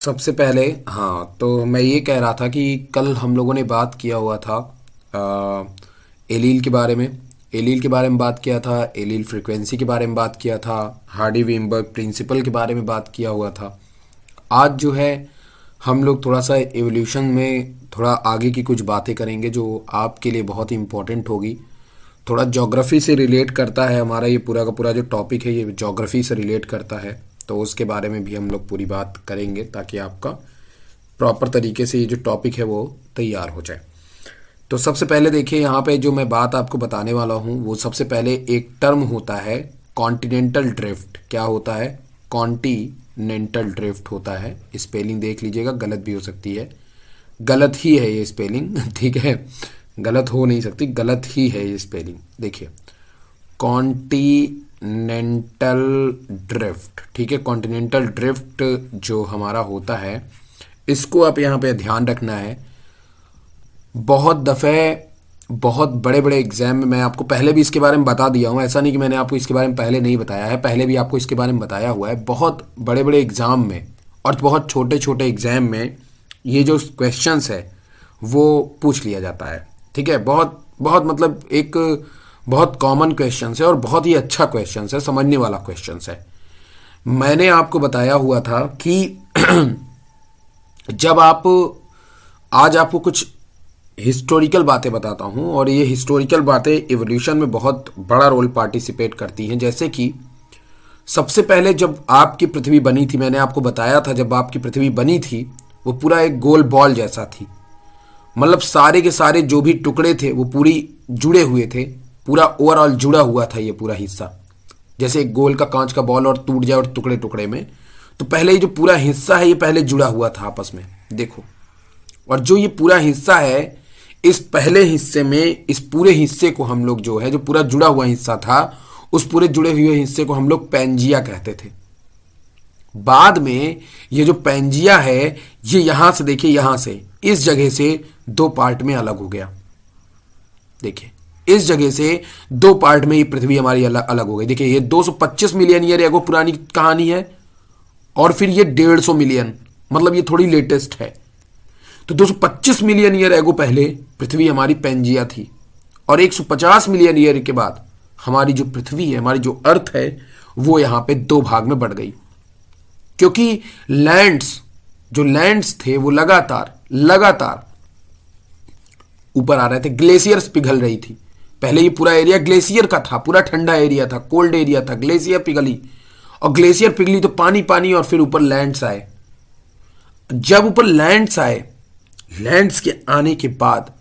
सबसे पहले हाँ, तो मैं ये कह रहा था कि कल हम लोगों ने बात किया हुआ था एलील के बारे में। एलील के बारे में बात किया था, एलील फ्रीक्वेंसी के बारे में बात किया था, हार्डी वीनबर्ग प्रिंसिपल के बारे में बात किया हुआ था। आज जो है हम लोग थोड़ा सा एवोल्यूशन में थोड़ा आगे की कुछ बातें करेंगे जो आपके लिए बहुत ही इम्पोर्टेंट होगी। थोड़ा ज्योग्राफी से रिलेट करता है, हमारा ये पूरा का पूरा जो टॉपिक है ये ज्योग्राफी से रिलेट करता है, तो उसके बारे में भी हम लोग पूरी बात करेंगे ताकि आपका प्रॉपर तरीके से ये जो टॉपिक है वो तैयार हो जाए। तो सबसे पहले देखिए, यहाँ पे जो मैं बात आपको बताने वाला हूँ वो सबसे पहले एक टर्म होता है कॉन्टिनेंटल ड्रिफ्ट। क्या होता है? कॉन्टिनेंटल ड्रिफ्ट होता है। स्पेलिंग देख लीजिएगा, गलत भी हो सकती है, गलत ही है ये स्पेलिंग ठीक है, गलत हो नहीं सकती, गलत ही है ये स्पेलिंग। देखिए, कॉन्टिनेंटल ड्रिफ्ट, ठीक है। कॉन्टिनेंटल ड्रिफ्ट जो हमारा होता है, इसको आप यहाँ पे ध्यान रखना है। बहुत दफ़े बहुत बड़े बड़े एग्जाम में मैं आपको पहले भी इसके बारे में बता दिया हूँ, ऐसा नहीं कि मैंने आपको इसके बारे में पहले नहीं बताया है, पहले भी आपको इसके बारे में बताया हुआ है। बहुत बड़े बड़े एग्ज़ाम में और बहुत छोटे छोटे एग्ज़ाम में ये जो क्वेश्चंस है वो पूछ लिया जाता है, ठीक है। बहुत बहुत मतलब एक बहुत कॉमन क्वेश्चंस है और बहुत ही अच्छा क्वेश्चंस है, समझने वाला क्वेश्चंस है। मैंने आपको बताया हुआ था कि जब आप आज आपको कुछ हिस्टोरिकल बातें बताता हूँ और ये हिस्टोरिकल बातें इवोल्यूशन में बहुत बड़ा रोल पार्टिसिपेट करती हैं। जैसे कि सबसे पहले जब आपकी पृथ्वी बनी थी, मैंने आपको बताया था जब आपकी पृथ्वी बनी थी वो पूरा एक गोल बॉल जैसा थी। मतलब सारे के सारे जो भी टुकड़े थे वो पूरी जुड़े हुए थे, पूरा ओवरऑल जुड़ा हुआ था ये पूरा हिस्सा। जैसे एक गोल का कांच का बॉल और टूट जाए और टुकड़े टुकड़े में, तो पहले ये जो पूरा हिस्सा है ये पहले जुड़ा हुआ था आपस में, देखो। और जो ये पूरा हिस्सा है, इस पहले हिस्से में इस पूरे हिस्से को हम लोग जो है, जो पूरा जुड़ा हुआ हिस्सा था, उस पूरे जुड़े हुए हिस्से को हम लोग पैंजिया कहते थे। बाद में ये जो पैंजिया है ये यहां से, देखिए यहां से इस जगह से दो पार्ट में अलग हो गया। देखिए इस जगह से दो पार्ट में ये पृथ्वी हमारी अलग अलग हो गई। देखिए ये 225 मिलियन ईयर एगो पुरानी कहानी है और फिर ये 150 मिलियन, मतलब ये थोड़ी लेटेस्ट है। तो 225 मिलियन ईयर एगो पहले पृथ्वी हमारी पैंजिया थी और 150 मिलियन ईयर के बाद हमारी जो पृथ्वी है, हमारी जो अर्थ है, वो यहां पे दो भाग में बढ़ गई। क्योंकि जो लैंड्स थे वो लगातार लगातार ऊपर आ रहे थे, ग्लेशियर्स पिघल रही थी। पहले ये पूरा एरिया ग्लेशियर का था, पूरा ठंडा एरिया था, कोल्ड एरिया था, ग्लेशियर पिघली और ग्लेशियर पिघली तो पानी पानी और फिर ऊपर लैंड्स आए। जब ऊपर लैंड्स आए, लैंड्स के आने के बाद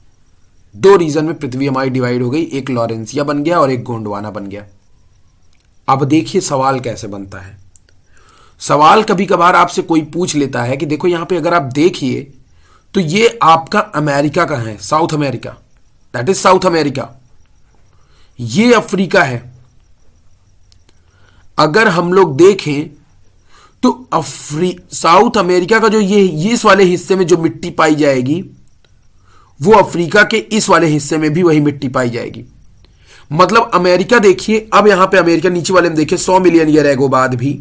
दो रीजन में पृथ्वी हमारी डिवाइड हो गई, एक लॉरेंसिया बन गया और एक गोंडवाना बन गया। अब देखिए सवाल कैसे बनता है। सवाल कभी कभार आपसे कोई पूछ लेता है कि देखो यहां पे अगर आप देखिए तो ये आपका अमेरिका का है, south America, that is south America. ये अफ्रीका है। अगर हम लोग देखें तो साउथ अमेरिका का जो ये इस वाले हिस्से में जो मिट्टी पाई जाएगी वो अफ्रीका के इस वाले हिस्से में भी वही मिट्टी पाई जाएगी। मतलब अमेरिका देखिए, अब यहां पे अमेरिका नीचे वाले में देखिए 100 मिलियन ईयर एगो बाद भी,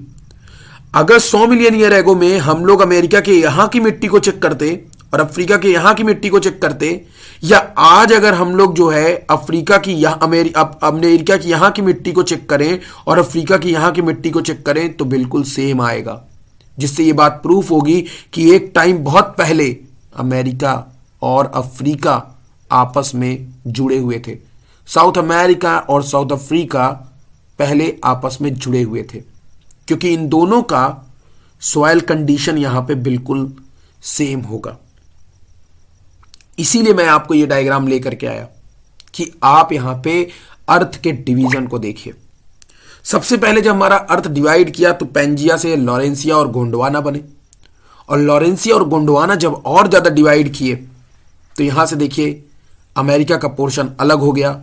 अगर 100 मिलियन ईयर एगो में हम लोग अमेरिका के यहां की मिट्टी को चेक करते और अफ्रीका के यहां की मिट्टी को चेक करते, या आज अगर हम लोग जो है अफ्रीका की अमेरिका की यहां की मिट्टी को चेक करें और अफ्रीका की यहां की मिट्टी को चेक करें तो बिल्कुल सेम आएगा। जिससे ये बात प्रूफ होगी कि एक टाइम बहुत पहले अमेरिका और अफ्रीका आपस में जुड़े हुए थे। साउथ अमेरिका और साउथ अफ्रीका पहले आपस में जुड़े हुए थे क्योंकि इन दोनों का सॉइल कंडीशन यहां पे बिल्कुल सेम होगा। इसीलिए मैं आपको यह डायग्राम लेकर के आया कि आप यहां पे अर्थ के डिवीजन को देखिए। सबसे पहले जब हमारा अर्थ डिवाइड किया तो पैंजिया से लॉरेंसिया और गोंडवाना बने, और लॉरेंसिया और गोंडवाना जब और ज्यादा डिवाइड किए तो यहां से देखिए अमेरिका का पोर्शन अलग हो गया,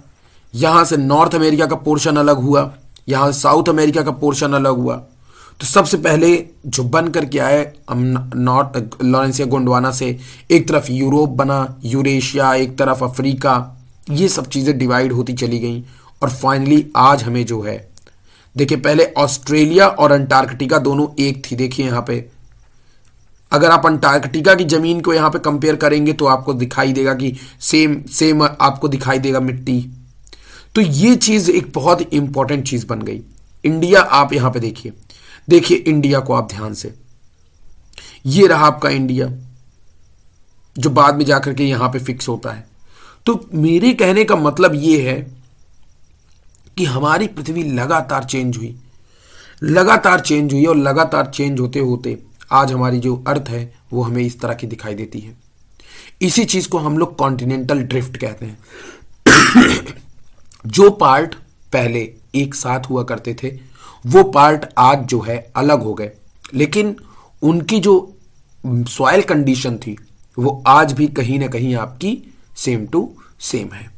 यहां से नॉर्थ अमेरिका का पोर्शन अलग हुआ, यहां से साउथ अमेरिका का पोर्शन अलग हुआ। तो सबसे पहले जो बन करके आए नॉर्थ लॉरेंसिया गोंडवाना से, एक तरफ यूरोप बना, यूरेशिया, एक तरफ अफ्रीका, ये सब चीज़ें डिवाइड होती चली गई और फाइनली आज हमें जो है, देखिए पहले ऑस्ट्रेलिया और अंटार्कटिका दोनों एक थी, देखिए यहाँ पे अगर आप अंटार्कटिका की जमीन को यहाँ पे कंपेयर करेंगे तो आपको दिखाई देगा कि सेम सेम आपको दिखाई देगा मिट्टी। तो ये चीज एक बहुत इंपॉर्टेंट चीज बन गई। इंडिया आप यहां पे देखिए, देखिए इंडिया को आप ध्यान से, ये रहा आपका इंडिया जो बाद में जाकर के यहां पे फिक्स होता है। तो मेरे कहने का मतलब ये है कि हमारी पृथ्वी लगातार चेंज हुई, लगातार चेंज हुई, और लगातार चेंज होते होते आज हमारी जो अर्थ है वो हमें इस तरह की दिखाई देती है। इसी चीज को हम लोग कॉन्टिनेंटल ड्रिफ्ट कहते हैं। जो पार्ट पहले एक साथ हुआ करते थे वो पार्ट आज जो है अलग हो गए, लेकिन उनकी जो सॉइल कंडीशन थी वो आज भी कहीं ना कहीं आपकी सेम टू सेम है।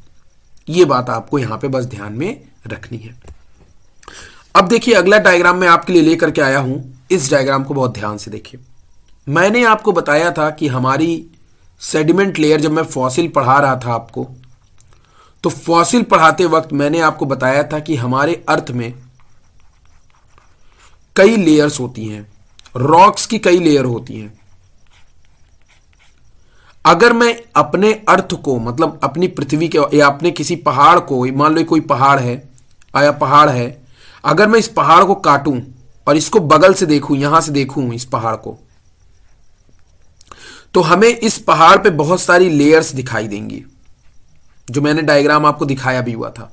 ये बात आपको यहां पे बस ध्यान में रखनी है। अब देखिए अगला डायग्राम मैं आपके लिए लेकर के आया हूं। इस डायग्राम को बहुत ध्यान से देखिए। मैंने आपको बताया था कि हमारी सेडिमेंट लेयर, जब मैं फॉसिल पढ़ा रहा था आपको, तो फॉसिल पढ़ाते वक्त मैंने आपको बताया था कि हमारे अर्थ में कई लेयर्स होती हैं, रॉक्स की कई लेयर होती हैं। अगर मैं अपने अर्थ को, मतलब अपनी पृथ्वी के या अपने किसी पहाड़ को, मान लो कोई पहाड़ है या पहाड़ है, अगर मैं इस पहाड़ को काटूं और इसको बगल से देखूं, यहां से देखूं इस पहाड़ को, तो हमें इस पहाड़ पे बहुत सारी लेयर्स दिखाई देंगी, जो मैंने डायग्राम आपको दिखाया भी हुआ था।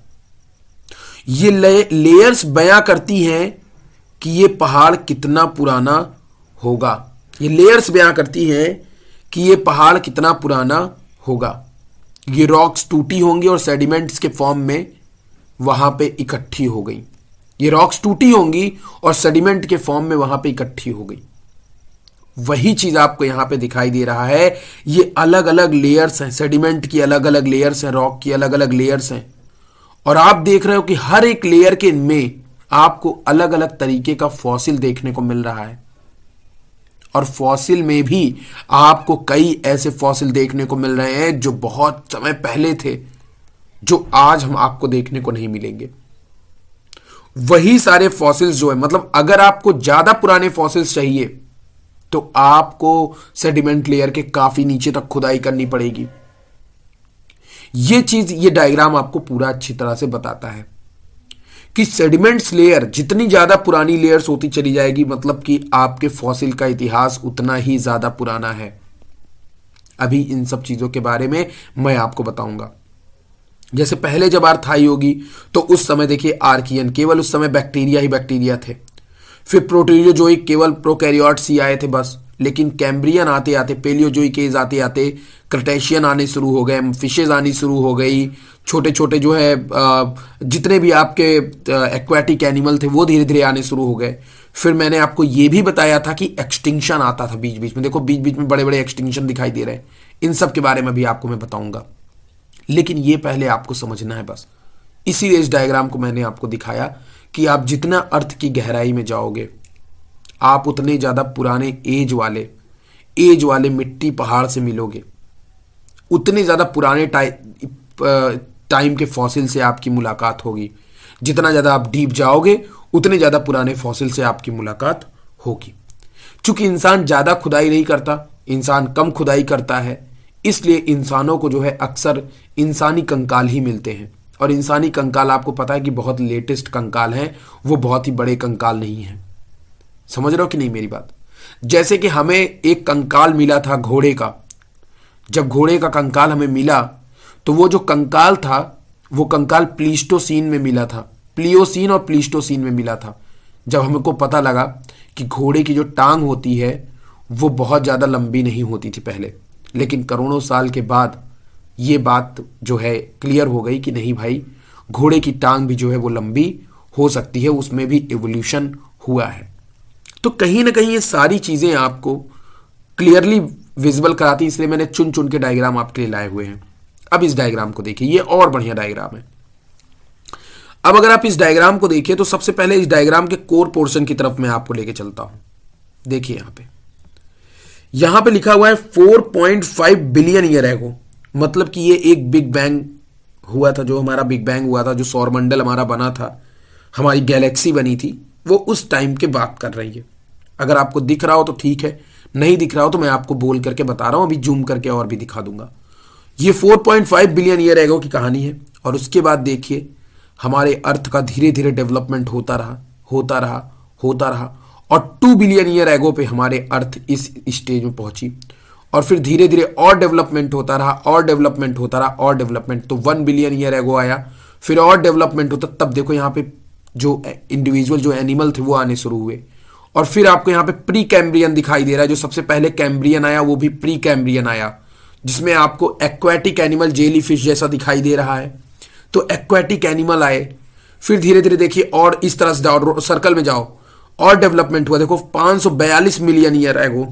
ये लेयर्स बयां करती हैं कि ये पहाड़ कितना पुराना होगा। ये लेयर्स बयां करती हैं कि ये पहाड़ कितना पुराना होगा। ये रॉक्स टूटी होंगी और सेडिमेंट्स के फॉर्म में वहां पे इकट्ठी हो गई। ये रॉक्स टूटी होंगी और सेडिमेंट के फॉर्म में वहां पे इकट्ठी हो गई। वही चीज आपको यहां पे दिखाई दे रहा है। ये अलग अलग लेयर्स हैं, सेडिमेंट की अलग अलग लेयर्स हैं, रॉक की अलग अलग लेयर्स हैं, और आप देख रहे हो कि हर एक लेयर के में आपको अलग अलग तरीके का फॉसिल देखने को मिल रहा है। और फॉसिल में भी आपको कई ऐसे फॉसिल देखने को मिल रहे हैं जो बहुत समय पहले थे, जो आज हम आपको देखने को नहीं मिलेंगे। वही सारे फॉसिल्स जो है, मतलब अगर आपको ज्यादा पुराने फॉसिल्स चाहिए तो आपको सेडिमेंट लेयर के काफी नीचे तक खुदाई करनी पड़ेगी। ये चीज, ये डायग्राम आपको पूरा अच्छी तरह से बताता है कि सेडिमेंट्स लेयर जितनी ज्यादा पुरानी लेयर्स होती चली जाएगी, मतलब कि आपके फॉसिल का इतिहास उतना ही ज्यादा पुराना है। अभी इन सब चीजों के बारे में मैं आपको बताऊंगा। जैसे पहले जब अर्थ आई होगी तो उस समय देखिए आर्कियन, केवल उस समय बैक्टीरिया ही बैक्टीरिया थे। फिर प्रोटीरियोजोइक, केवल प्रोकैरियोट्स ही आए थे बस। लेकिन कैम्ब्रियन आते आते, पेलियोजोइक एज आते आते क्रिटेशियन आने शुरू हो गए, फिशेज आनी शुरू हो गई, छोटे छोटे जो है जितने भी आपके एक्वाटिक एनिमल थे वो धीरे धीरे आने शुरू हो गए। फिर मैंने आपको ये भी बताया था कि एक्सटिंक्शन आता था बीच बीच में। देखो बीच बीच में बड़े बड़े एक्सटिंक्शन दिखाई दे रहे हैं। इन सब के बारे में भी आपको मैं बताऊंगा, लेकिन ये पहले आपको समझना है बस। इसीलिए इस डायग्राम को मैंने आपको दिखाया कि आप जितना अर्थ की गहराई में जाओगे, आप उतने ज्यादा पुराने एज वाले मिट्टी पहाड़ से मिलोगे, उतने ज्यादा पुराने टाइम के फॉसिल से आपकी मुलाकात होगी। जितना ज्यादा आप डीप जाओगे उतने ज्यादा पुराने फॉसिल से आपकी मुलाकात होगी। चूंकि इंसान ज्यादा खुदाई नहीं करता, इंसान कम खुदाई करता है, इसलिए इंसानों को जो है अक्सर इंसानी कंकाल ही मिलते हैं। और इंसानी कंकाल आपको पता है कि बहुत लेटेस्ट कंकाल हैं, वो बहुत ही बड़े कंकाल नहीं हैं। समझ रहे हो कि नहीं मेरी बात? जैसे कि हमें एक कंकाल मिला था घोड़े का। जब घोड़े का कंकाल हमें मिला तो वो जो कंकाल था वो कंकाल प्लीस्टोसीन में मिला था, प्लियोसीन और प्लीस्टोसीन में मिला था। जब हमको पता लगा कि घोड़े की जो टांग होती है वो बहुत ज़्यादा लंबी नहीं होती थी पहले, लेकिन करोड़ों साल के बाद ये बात जो है क्लियर हो गई कि नहीं भाई, घोड़े की टांग भी जो है वो लंबी हो सकती है, उसमें भी इवोल्यूशन हुआ है। तो कहीं ना कहीं ये सारी चीज़ें आपको क्लियरली विजिबल कराती, इसलिए मैंने चुन चुन के डायग्राम आपके लिए लाए हुए हैं। अब इस डायग्राम को देखिए, ये और बढ़िया डायग्राम है। अब अगर आप इस डायग्राम को देखिए तो सबसे पहले इस डायग्राम के कोर पोर्शन की तरफ मैं आपको लेके चलता हूं। देखिए यहां पे लिखा हुआ है 4.5 बिलियन ईयर एगो, मतलब कि ये एक बिग बैंग हुआ था। जो हमारा बिग बैंग हुआ था, जो सौरमंडल हमारा बना था, हमारी गैलेक्सी बनी थी, वो उस टाइम के बात कर रही है। अगर आपको दिख रहा हो तो ठीक है, नहीं दिख रहा हो तो मैं आपको बोल करके बता रहा हूं, अभी जूम करके और भी दिखा दूंगा। ये 4.5 बिलियन ईयर एगो की कहानी है। और उसके बाद देखिए हमारे अर्थ का धीरे धीरे डेवलपमेंट होता रहा, होता रहा, होता रहा, और 2 बिलियन ईयर एगो पे हमारे अर्थ इस स्टेज में पहुंची। और फिर धीरे धीरे और डेवलपमेंट होता रहा, और डेवलपमेंट होता रहा, और डेवलपमेंट, तो 1 बिलियन ईयर एगो आया, फिर और डेवलपमेंट होता, तब देखो यहाँ पे जो इंडिविजुअल जो एनिमल थे वो आने शुरू हुए। और फिर आपको यहाँ पे प्री कैम्ब्रियन दिखाई दे रहा है, जो सबसे पहले कैम्ब्रियन आया वो भी प्री कैम्ब्रियन आया, जिसमें आपको एक्वाटिक एनिमल जेली फिश जैसा दिखाई दे रहा है। तो एक्वाटिक एनिमल आए, फिर धीरे धीरे देखिए और इस तरह से जाओ, सर्कल में जाओ, और डेवलपमेंट हुआ, देखो 542 मिलियन ईयर एगो,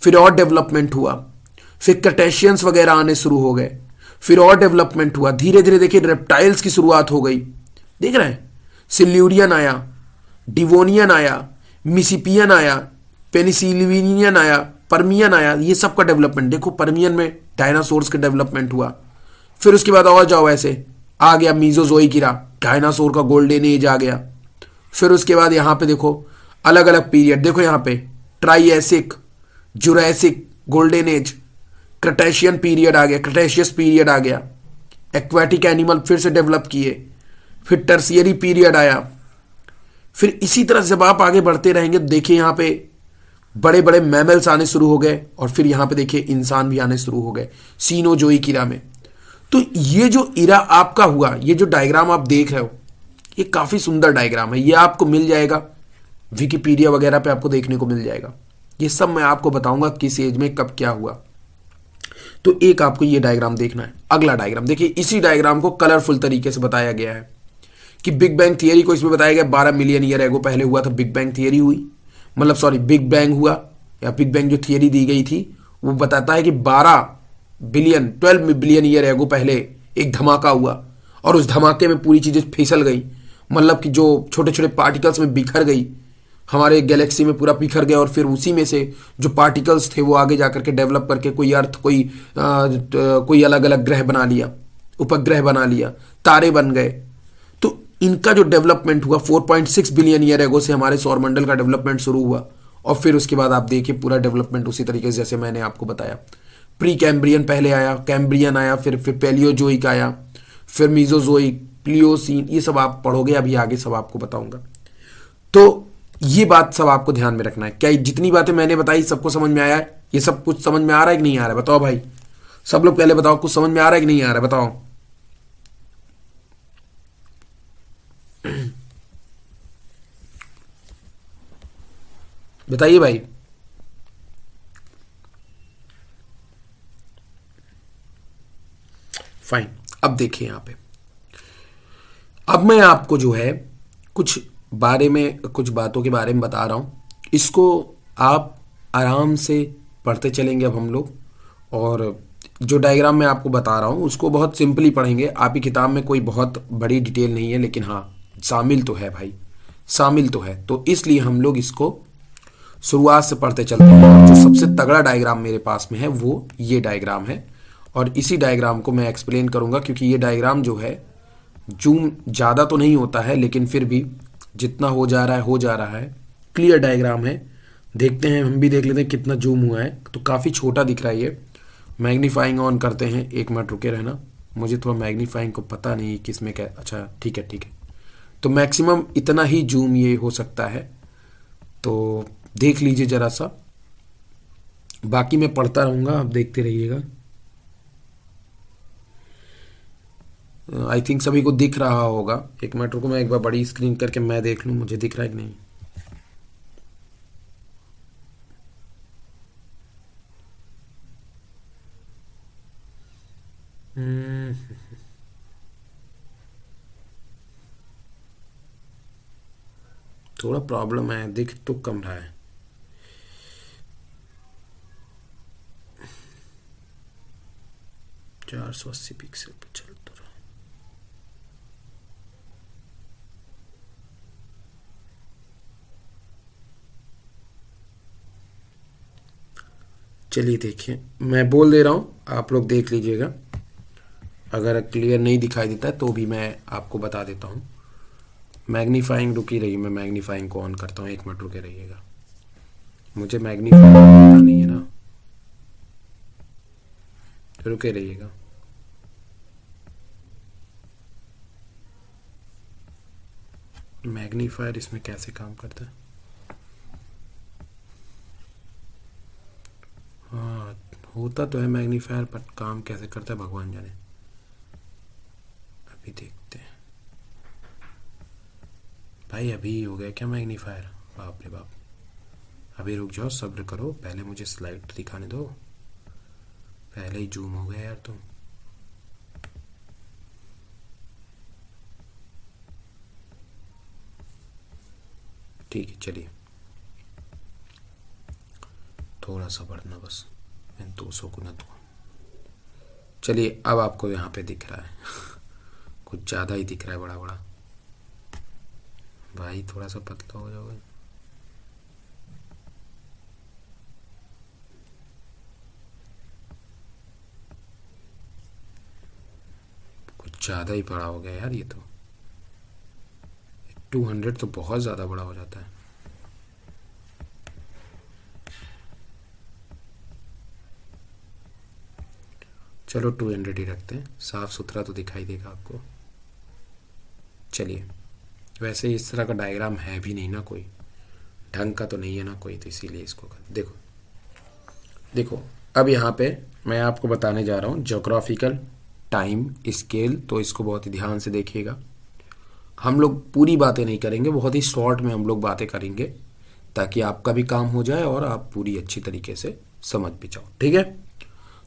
फिर और डेवलपमेंट हुआ, फिर क्रटेशियंस वगैरह आने शुरू हो गए, फिर और डेवलपमेंट हुआ, धीरे धीरे देखिए रेप्टाइल्स की शुरुआत हो गई, देख रहे हैं, सिल्यूरियन आया, डिवोनियन आया, मिसिपियन आया, पेनिसिलिविनियन आया, परमियन आया, ये सब का डेवलपमेंट देखो। परमियन में डायनासोर्स का डेवलपमेंट हुआ, फिर उसके बाद और जाओ ऐसे आ गया मीजोजोइक इरा, डायनासोर का गोल्डन एज आ गया। फिर उसके बाद यहाँ पे देखो अलग अलग पीरियड, देखो यहाँ पे Triassic, Jurassic, golden age, Cretaceous period आ गया, क्रटेशियस पीरियड आ गया, एक्वाटिक एनिमल फिर से डेवलप किए, फिर टर्सियरी पीरियड आया। फिर इसी तरह जब आप आगे बढ़ते रहेंगे तो देखिए यहाँ पे बड़े बड़े मैमल्स आने शुरू हो गए, और फिर यहाँ पे देखिए इंसान भी आने शुरू हो गए सीनोजोइक इरा में। तो ये जो इरा आपका हुआ, ये जो डायग्राम आप देख रहे हो, ये काफी सुंदर डायग्राम है, ये आपको मिल जाएगा विकिपीडिया वगैरह पे, आपको देखने को मिल जाएगा। ये सब मैं आपको बताऊंगा किस एज में कब क्या हुआ। तो एक आपको ये डायग्राम देखना है। अगला डायग्राम देखिए, इसी डायग्राम को कलरफुल तरीके से बताया गया है कि बिग बैंग थियरी को इसमें बताया गया 12 मिलियन ईयर एगो पहले हुआ था, बिग बैंग थियरी हुई, मतलब सॉरी बिग बैंग हुआ, या बिग बैंग जो थियरी दी गई थी वो बताता है कि 12 बिलियन ईयर एगो पहले एक धमाका हुआ, और उस धमाके में पूरी चीजें फिसल गई, मतलब कि जो छोटे छोटे पार्टिकल्स में बिखर गई, हमारे गैलेक्सी में पूरा बिखर गया, और फिर उसी में से जो पार्टिकल्स थे वो आगे जाकर के डेवलप करके कोई अर्थ, कोई अलग अलग ग्रह बना लिया, उपग्रह बना लिया, तारे बन गए। तो इनका जो डेवलपमेंट हुआ 4.6 बिलियन ईयर एगो से हमारे सौरमंडल का डेवलपमेंट शुरू हुआ, और फिर उसके बाद आप देखिए पूरा डेवलपमेंट उसी तरीके से जैसे मैंने आपको बताया। प्री कैम्ब्रियन पहले आया, कैम्ब्रियन आया, फिर पैलियोजोइक आया, फिर मीजोजोइक, प्लियोसीन, ये सब आप पढ़ोगे अभी आगे, सब आपको बताऊंगा। तो ये बात सब आपको ध्यान में रखना है। क्या जितनी बातें मैंने बताई सबको समझ में आया है? ये सब कुछ समझ में आ रहा है कि नहीं आ रहा है? बताओ भाई, सब लोग पहले बताओ, कुछ समझ में आ रहा है कि नहीं आ रहा है? बताओ। बताइए भाई। फाइन, अब देखिए यहां पे, अब मैं आपको जो है कुछ बातों के बारे में बता रहा हूं, इसको आप आराम से पढ़ते चलेंगे अब हम लोग। और जो डायग्राम मैं आपको बता रहा हूं उसको बहुत सिंपली पढ़ेंगे, आपकी किताब में कोई बहुत बड़ी डिटेल नहीं है, लेकिन हाँ शामिल तो है भाई, शामिल तो है, तो इसलिए हम लोग इसको शुरुआत से पढ़ते चलते हैं। और जो सबसे तगड़ा डायग्राम मेरे पास में है वो ये डायग्राम है, और इसी डायग्राम को मैं एक्सप्लेन करूंगा, क्योंकि ये डायग्राम जो है जूम ज़्यादा तो नहीं होता है, लेकिन फिर भी जितना हो जा रहा है हो जा रहा है। क्लियर डायग्राम है, देखते हैं, हम भी देख लेते हैं कितना जूम हुआ है। तो काफ़ी छोटा दिख रहा है ये। मैग्नीफाइंग ऑन करते हैं, 1 मिनट रुके रहना, मुझे थोड़ा मैग्नीफाइंग को पता नहीं किस में क्या। अच्छा ठीक है ठीक है, तो मैक्सिमम इतना ही जूम ये हो सकता है, तो देख लीजिए ज़रा सा, बाकी मैं पढ़ता रहूँगा, आप देखते रहिएगा। आई थिंक सभी को दिख रहा होगा। 1 मिनट रुको, मैं एक बार बड़ी स्क्रीन करके मैं देख लूँ मुझे दिख रहा है कि नहीं। थोड़ा प्रॉब्लम है, दिख तो कम रहा है। चार 480 पिक्सल पर चलता रहा। चलिए देखिए, मैं बोल दे रहा हूँ, आप लोग देख लीजिएगा, अगर क्लियर नहीं दिखाई देता है तो भी मैं आपको बता देता हूँ। मैग्नीफाइंग रुकी रही, मैं मैग्नीफाइंग को ऑन करता हूँ, 1 मिनट रुके रहिएगा, मुझे मैग्नीफाइंग पता नहीं है ना, रुके रहिएगा। मैग्नीफायर इसमें कैसे काम करता है? हाँ, होता तो है मैग्नीफायर, पर काम कैसे करता है भगवान जाने। अभी देखते हैं भाई। अभी हो गया क्या मैग्नीफायर? बाप रे बाप। अभी रुक जाओ, सब्र करो, पहले मुझे स्लाइड दिखाने दो। पहले ही जूम हो गया यार तुम। ठीक है चलिए, थोड़ा सा बढ़ना बस, 200 गुना तो। चलिए अब आपको यहाँ पे दिख रहा है कुछ ज़्यादा ही दिख रहा है, बड़ा बड़ा। भाई थोड़ा सा पतला हो जाओगे। कुछ ज़्यादा ही बड़ा हो गया यार ये तो। 200 तो बहुत ज़्यादा बड़ा हो जाता है। चलो 200 ही रखते हैं, साफ सुथरा तो दिखाई देगा आपको। चलिए, वैसे इस तरह का डायग्राम है भी नहीं ना, कोई ढंग का तो नहीं है ना कोई, तो इसीलिए इसको कर देखो। देखो अब यहाँ पे मैं आपको बताने जा रहा हूँ ज्योग्राफिकल टाइम स्केल, तो इसको बहुत ही ध्यान से देखिएगा। हम लोग पूरी बातें नहीं करेंगे, बहुत ही शॉर्ट में हम लोग बातें करेंगे, ताकि आपका भी काम हो जाए और आप पूरी अच्छी तरीके से समझ भी जाओ, ठीक है।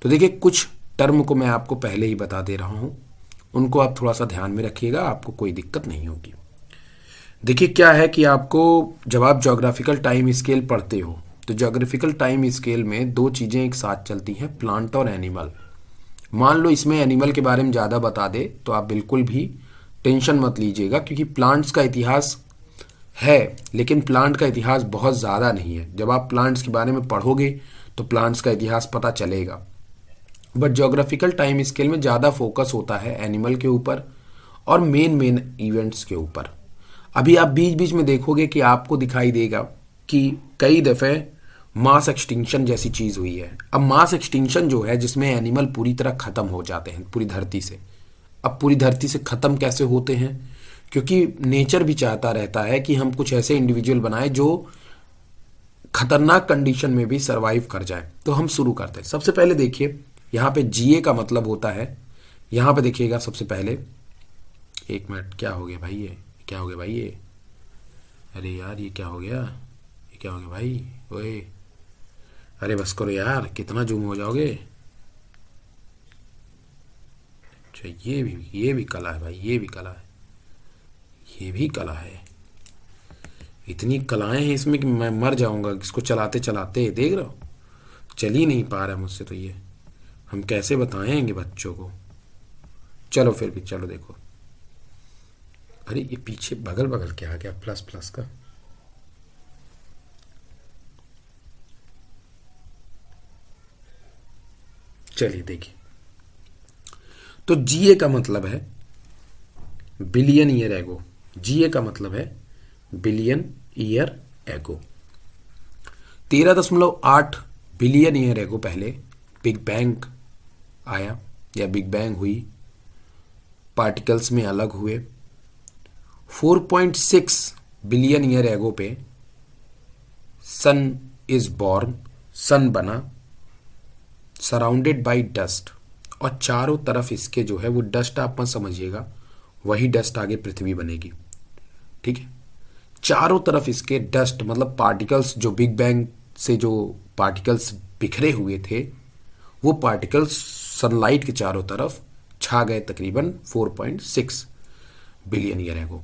तो देखिए, कुछ टर्म को मैं आपको पहले ही बता दे रहा हूँ, उनको आप थोड़ा सा ध्यान में रखिएगा, आपको कोई दिक्कत नहीं होगी। देखिए क्या है कि आपको जब आप ज्योग्राफिकल टाइम स्केल पढ़ते हो, तो ज्योग्राफिकल टाइम स्केल में दो चीज़ें एक साथ चलती हैं, प्लांट और एनिमल। मान लो इसमें एनिमल के बारे में ज़्यादा बता दे तो आप बिल्कुल भी टेंशन मत लीजिएगा, क्योंकि प्लांट्स का इतिहास है, लेकिन प्लांट का इतिहास बहुत ज़्यादा नहीं है। जब आप प्लांट्स के बारे में पढ़ोगे तो प्लांट्स का इतिहास पता चलेगा, बट ज्योग्राफिकल टाइम स्केल में ज़्यादा फोकस होता है एनिमल के ऊपर और मेन मेन इवेंट्स के ऊपर। अभी आप बीच बीच में देखोगे कि आपको दिखाई देगा कि कई दफ़े मास एक्सटिंक्शन जैसी चीज़ हुई है। अब मास एक्सटिंक्शन जो है, जिसमें एनिमल पूरी तरह ख़त्म हो जाते हैं पूरी धरती से। अब पूरी धरती से ख़त्म कैसे होते हैं? क्योंकि नेचर भी चाहता रहता है कि हम कुछ ऐसे इंडिविजुअल बनाए जो खतरनाक कंडीशन में भी सरवाइव कर जाए। तो हम शुरू करते हैं। सबसे पहले देखिए, यहाँ पे जीए का मतलब होता है, यहाँ पे देखिएगा सबसे पहले, एक मिनट, क्या हो गया भाई ये, क्या हो गया भाई ये, अरे यार ये क्या हो गया, ये क्या हो गया भाई, ओए, अरे बस करो यार, कितना जूम हो जाओगे। अच्छा ये भी कला है भाई, ये भी कला है, ये भी कला है। इतनी कलाएं हैं इसमें कि मैं मर जाऊंगा इसको चलाते चलाते। देख रहे हो, चल ही नहीं पा रहा है मुझसे, तो ये हम कैसे बताएंगे बच्चों को। चलो फिर भी चलो देखो, अरे ये पीछे बगल बगल क्या आ गया प्लस प्लस का। चलिए देखिए, तो जीए का मतलब है बिलियन ईयर एगो। जीए का मतलब है बिलियन ईयर एगो। 13.8 बिलियन ईयर एगो पहले बिग बैंग आया या बिग बैंग हुई, पार्टिकल्स में अलग हुए। 4.6 बिलियन ईयर एगो पे सन इज बॉर्न, सन बना, सराउंडेड बाय डस्ट, और चारों तरफ इसके जो है वो डस्ट, आप मत समझिएगा वही डस्ट आगे पृथ्वी बनेगी, ठीक है। चारों तरफ इसके डस्ट मतलब पार्टिकल्स, जो बिग बैंग से जो पार्टिकल्स बिखरे हुए थे, वो पार्टिकल्स सनलाइट के चारों तरफ छा गए तकरीबन 4.6 बिलियन ईयर एगो।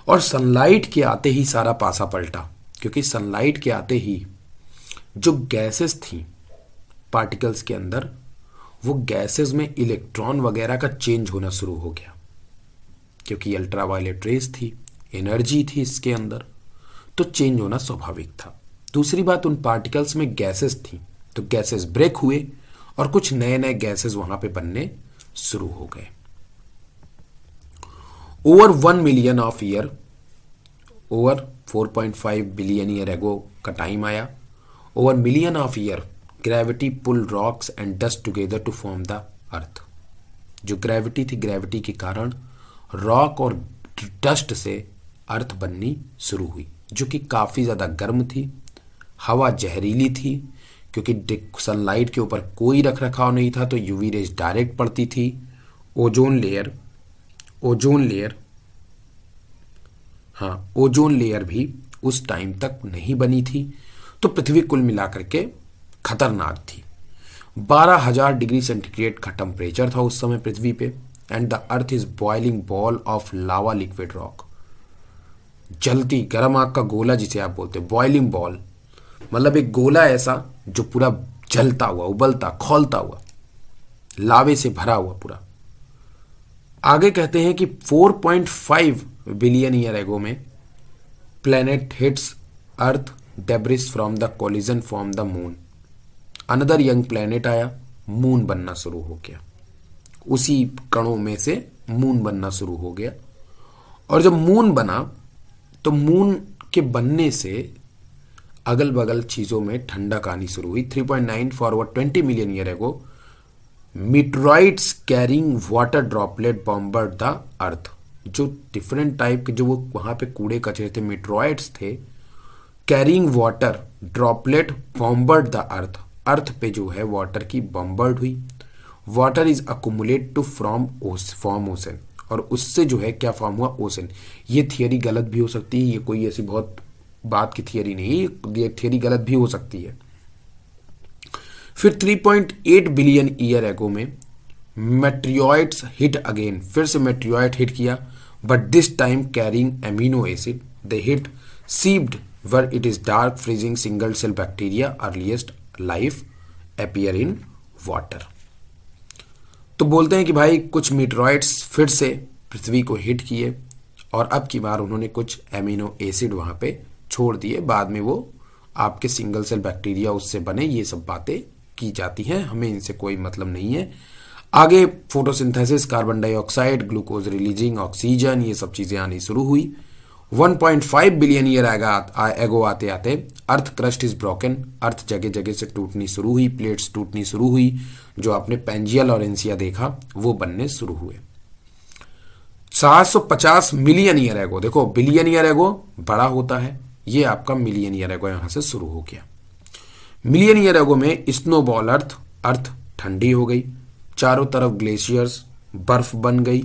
और सनलाइट के आते ही सारा पासा पलटा, क्योंकि सनलाइट के आते ही जो गैसेस थी पार्टिकल्स के अंदर, वो गैसेस में इलेक्ट्रॉन वगैरह का चेंज होना शुरू हो गया, क्योंकि अल्ट्रावायलेट रेस थी, एनर्जी थी इसके अंदर, तो चेंज होना स्वाभाविक था। दूसरी बात, उन पार्टिकल्स में गैसेस थी, तो गैसेस ब्रेक हुए और कुछ नए नए गैसेस वहां पे बनने शुरू हो गए। Over 1 million of year, over 4.5 billion year ago का टाइम आया, over million of year gravity pull rocks and dust together to form the earth. जो ग्रेविटी थी, ग्रेविटी के कारण रॉक और डस्ट से अर्थ बननी शुरू हुई, जो कि काफ़ी ज़्यादा गर्म थी, हवा जहरीली थी, क्योंकि सनलाइट के ऊपर कोई रख रखाव नहीं था, तो यूवी रेज डायरेक्ट पड़ती थी। ओजोन लेयर ओजोन लेयर भी उस टाइम तक नहीं बनी थी। तो पृथ्वी कुल मिलाकर के खतरनाक थी। 12,000 डिग्री सेंटीग्रेड का टेम्परेचर था उस समय पृथ्वी पे। And the earth is boiling ball of lava liquid rock. जलती गर्म आग का गोला जिसे आप बोलते हैं, बॉइलिंग बॉल मतलब एक गोला ऐसा जो पूरा जलता हुआ, उबलता, खौलता हुआ, लावे से भरा हुआ पूरा। आगे कहते हैं कि 4.5 बिलियन ईयर एगो में planet hits earth, debris from the collision from the moon. Another young planet आया, मून बनना शुरू हो गया। उसी कणों में से मून बनना शुरू हो गया। और जब मून बना तो मून के बनने से अगल बगल चीज़ों में ठंडक आनी शुरू हुई। 3.9 forward 20 million year ago meteoroids carrying water droplet bombard the earth. जो डिफरेंट टाइप के जो वो वहाँ पे कूड़े कचरे थे, मीटरॉइड्स थे, carrying water droplet bombard the earth. Earth पे जो है वाटर की बॉम्बर्ड हुई। Water is accumulate to form ocean, और उससे जो है क्या फॉर्म हुआ, ओशन। ये थियरी गलत भी हो सकती है, ये कोई ऐसी बहुत बात की थियरी नहीं है, ये थियरी गलत भी हो सकती है। फिर 3.8 बिलियन ईयर एगो में मेट्रियोइड्स हिट अगेन, फिर से मेट्रियोइड हिट किया, but this time carrying amino acid. They hit seabed where it is dark freezing single cell bacteria, earliest life appear in water. तो बोलते हैं कि भाई कुछ मीटरॉइड्स फिर से पृथ्वी को हिट किए, और अब की बार उन्होंने कुछ एमिनो एसिड वहाँ पे छोड़ दिए। बाद में वो आपके सिंगल सेल बैक्टीरिया उससे बने, ये सब बातें की जाती हैं, हमें इनसे कोई मतलब नहीं है। आगे photosynthesis, carbon dioxide, glucose releasing oxygen, ये सब चीज़ें आनी शुरू हुई। 1.5 बिलियन ईयर एगो आते आते अर्थ क्रस्ट इज ब्रोकन। अर्थ जगह जगह से टूटनी शुरू हुई, प्लेट्स टूटनी शुरू हुई। जो आपने पेंजिया लॉरेंसिया देखा वो बनने शुरू हुए। 750 मिलियन ईयर एगो, देखो बिलियन ईयर एगो बड़ा होता है, ये आपका मिलियन ईयर एगो यहाँ से शुरू हो गया। मिलियन ईयर एगो में स्नोबॉल अर्थ ठंडी हो गई, चारों तरफ ग्लेशियर्स, बर्फ बन गई,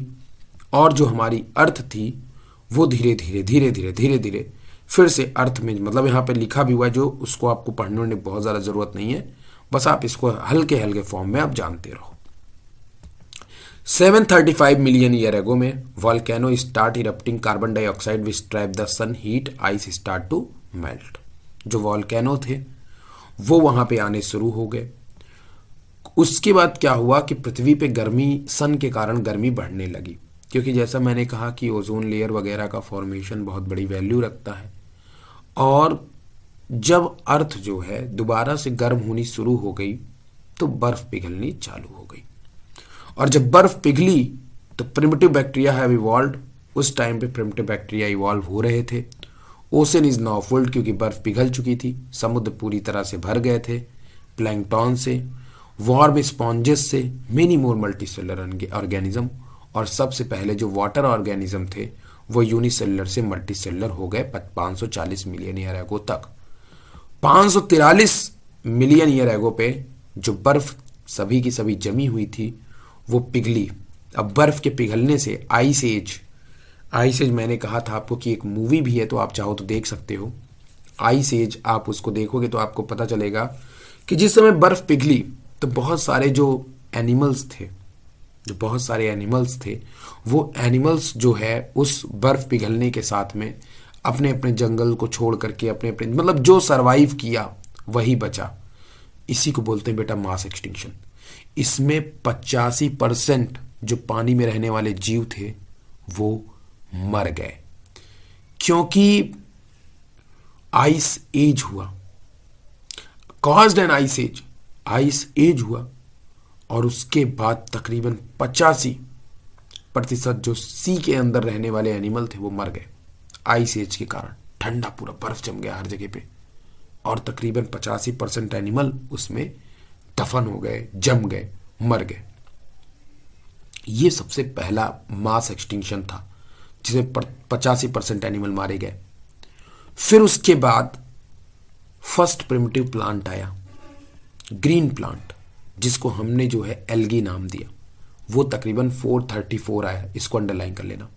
और जो हमारी अर्थ थी वो धीरे धीरे फिर से अर्थ में, मतलब यहाँ पे लिखा भी हुआ है, जो उसको आपको पढ़ने में बहुत ज़्यादा ज़रूरत नहीं है, बस आप इसको हल्के हल्के फॉर्म में आप जानते रहो। 735 मिलियन ईयर एगो में volcano start erupting, carbon dioxide which trap the sun heat, ice start to melt. जो वॉल्केनो थे वो वहाँ पे आने शुरू हो गए। उसके बाद क्या हुआ कि पृथ्वी पे गर्मी, सन के कारण गर्मी बढ़ने लगी, क्योंकि जैसा मैंने कहा कि ओजोन लेयर वगैरह का फॉर्मेशन बहुत बड़ी वैल्यू रखता है। और जब अर्थ जो है दोबारा से गर्म होनी शुरू हो गई तो बर्फ पिघलनी चालू हो गई, और जब बर्फ पिघली तो प्रिमिटिव बैक्टीरिया हैव इवॉल्व्ड। उस टाइम पे प्रिमिटिव बैक्टीरिया इवॉल्व हो रहे थे। ओशन इज नाउ फुल्ड, क्योंकि बर्फ पिघल चुकी थी, समुद्र पूरी तरह से भर गए थे प्लैंकटन से, वार्म स्पॉन्जेस से, मेनी मोर मल्टीसेलुलर ऑर्गेनिज्म, और सबसे पहले जो वाटर ऑर्गेनिज्म थे वो यूनिसेलुलर से मल्टीसेलुलर हो गए 540 मिलियन ईयर एगो तक। 543 मिलियन ईयर एगो पे जो बर्फ सभी की सभी जमी हुई थी वो पिघली। अब बर्फ के पिघलने से आइस एज मैंने कहा था आपको कि एक मूवी भी है, तो आप चाहो तो देख सकते हो। आइस एज आप उसको देखोगे तो आपको पता चलेगा कि जिस समय बर्फ पिघली तो बहुत सारे जो एनिमल्स थे वो एनिमल्स जो है उस बर्फ पिघलने के साथ में अपने अपने जंगल को छोड़ करके अपने अपने, मतलब जो सरवाइव किया वही बचा। इसी को बोलते हैं बेटा मास एक्सटिंक्शन। इसमें 85% जो पानी में रहने वाले जीव थे वो मर गए, क्योंकि आइस एज हुआ, कॉज्ड एन आइस एज हुआ, और उसके बाद तकरीबन 85% जो सी के अंदर रहने वाले एनिमल थे वो मर गए आइस एज के कारण। ठंडा पूरा बर्फ जम गया हर जगह पे, और तकरीबन 85% एनिमल उसमें दफन हो गए, जम गए, मर गए। ये सबसे पहला मास एक्सटिंक्शन था जिसमें 85% एनिमल मारे गए। फिर उसके बाद फर्स्ट प्रिमिटिव प्लांट आया, ग्रीन प्लांट, जिसको हमने जो है एल्गी नाम दिया। वो तकरीबन 434 आया, इसको अंडरलाइन कर लेना।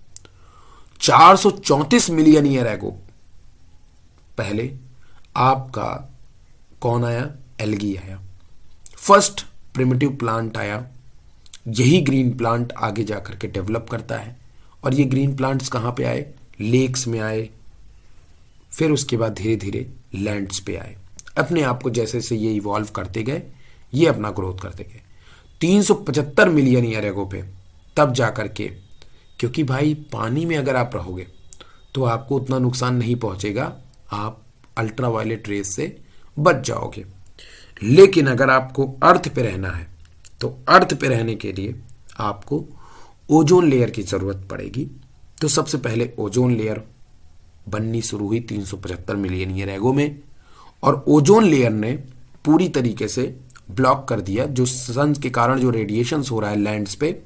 434 मिलियन ईयर एगो पहले आपका कौन आया? एल्गी आया। फर्स्ट प्रिमिटिव प्लांट आया। यही ग्रीन प्लांट आगे जाकर के डेवलप करता है। और ये ग्रीन प्लांट्स कहाँ पे आए? लेक्स में आए। फिर उसके बाद धीरे धीरे लैंड्स पे आए। अपने आप को जैसे जैसे ये इवॉल्व करते गए, ये अपना ग्रोथ करते गए। 375 मिलियन ईयर एगो पे तब जा कर के, क्योंकि भाई पानी में अगर आप रहोगे तो आपको उतना नुकसान नहीं पहुंचेगा, आप अल्ट्रावायलेट रेस से बच जाओगे। लेकिन अगर आपको अर्थ पे रहना है तो अर्थ पे रहने के लिए आपको ओजोन लेयर की ज़रूरत पड़ेगी। तो सबसे पहले ओजोन लेयर बननी शुरू हुई 375 मिलियन ईयर एगो में। और ओजोन लेयर ने पूरी तरीके से ब्लॉक कर दिया, जो सन के कारण जो रेडिएशंस हो रहा है लैंड्स पे,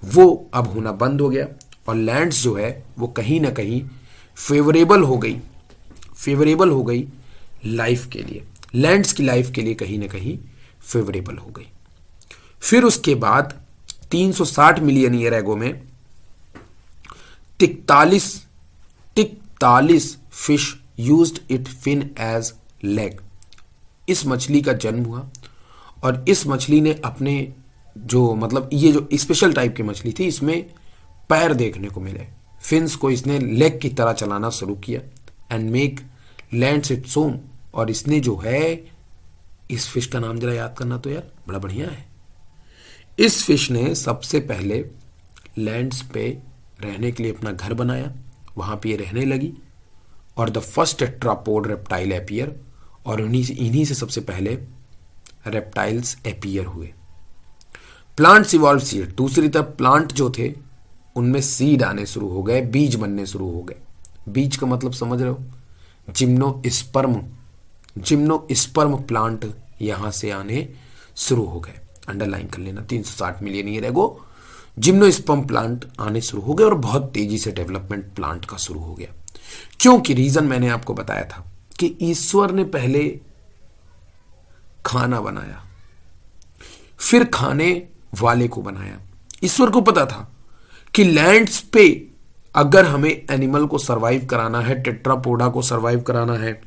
वो अब होना बंद हो गया। और लैंड्स जो है वो कहीं ना कहीं फेवरेबल हो गई लाइफ के लिए, लैंड्स की लाइफ के लिए कहीं ना कहीं फेवरेबल हो गई। फिर उसके बाद 360 मिलियन ईयर एगो में 43 fish used it fin as leg. इस मछली का जन्म हुआ और इस मछली ने अपने जो मतलब ये जो स्पेशल टाइप की मछली थी, इसमें पैर देखने को मिले, फिन्स को इसने लेग की तरह चलाना शुरू किया। And make lands its own. और इसने जो है, इस फिश का नाम जरा याद करना तो यार, बड़ा बढ़िया है। इस फिश ने सबसे पहले लैंड्स पे रहने के लिए अपना घर बनाया, वहां पे ये रहने लगी। और the first tetrapod reptile appear, और इन्हीं से सबसे पहले रेप्टाइल्स एपियर हुए। Plants evolve seed. दूसरी तरफ प्लांट जो थे उनमें सीड आने शुरू हो गए, बीज बनने शुरू हो गए। बीज का मतलब समझ रहे हो? जिम्नोस्पर्म प्लांट यहां से आने शुरू हो गए। अंडरलाइन कर लेना, 360 मिलियन ईयर एगो जिम्नोस्पर्म प्लांट आने शुरू हो गए और बहुत तेजी से डेवलपमेंट प्लांट का शुरू हो गया। क्योंकि रीजन मैंने आपको बताया था कि ईश्वर ने पहले खाना बनाया, फिर खाने वाले को बनाया। ईश्वर को पता था कि लैंड्स पे अगर हमें एनिमल को सरवाइव कराना है, टेट्रापोडा को सरवाइव कराना है,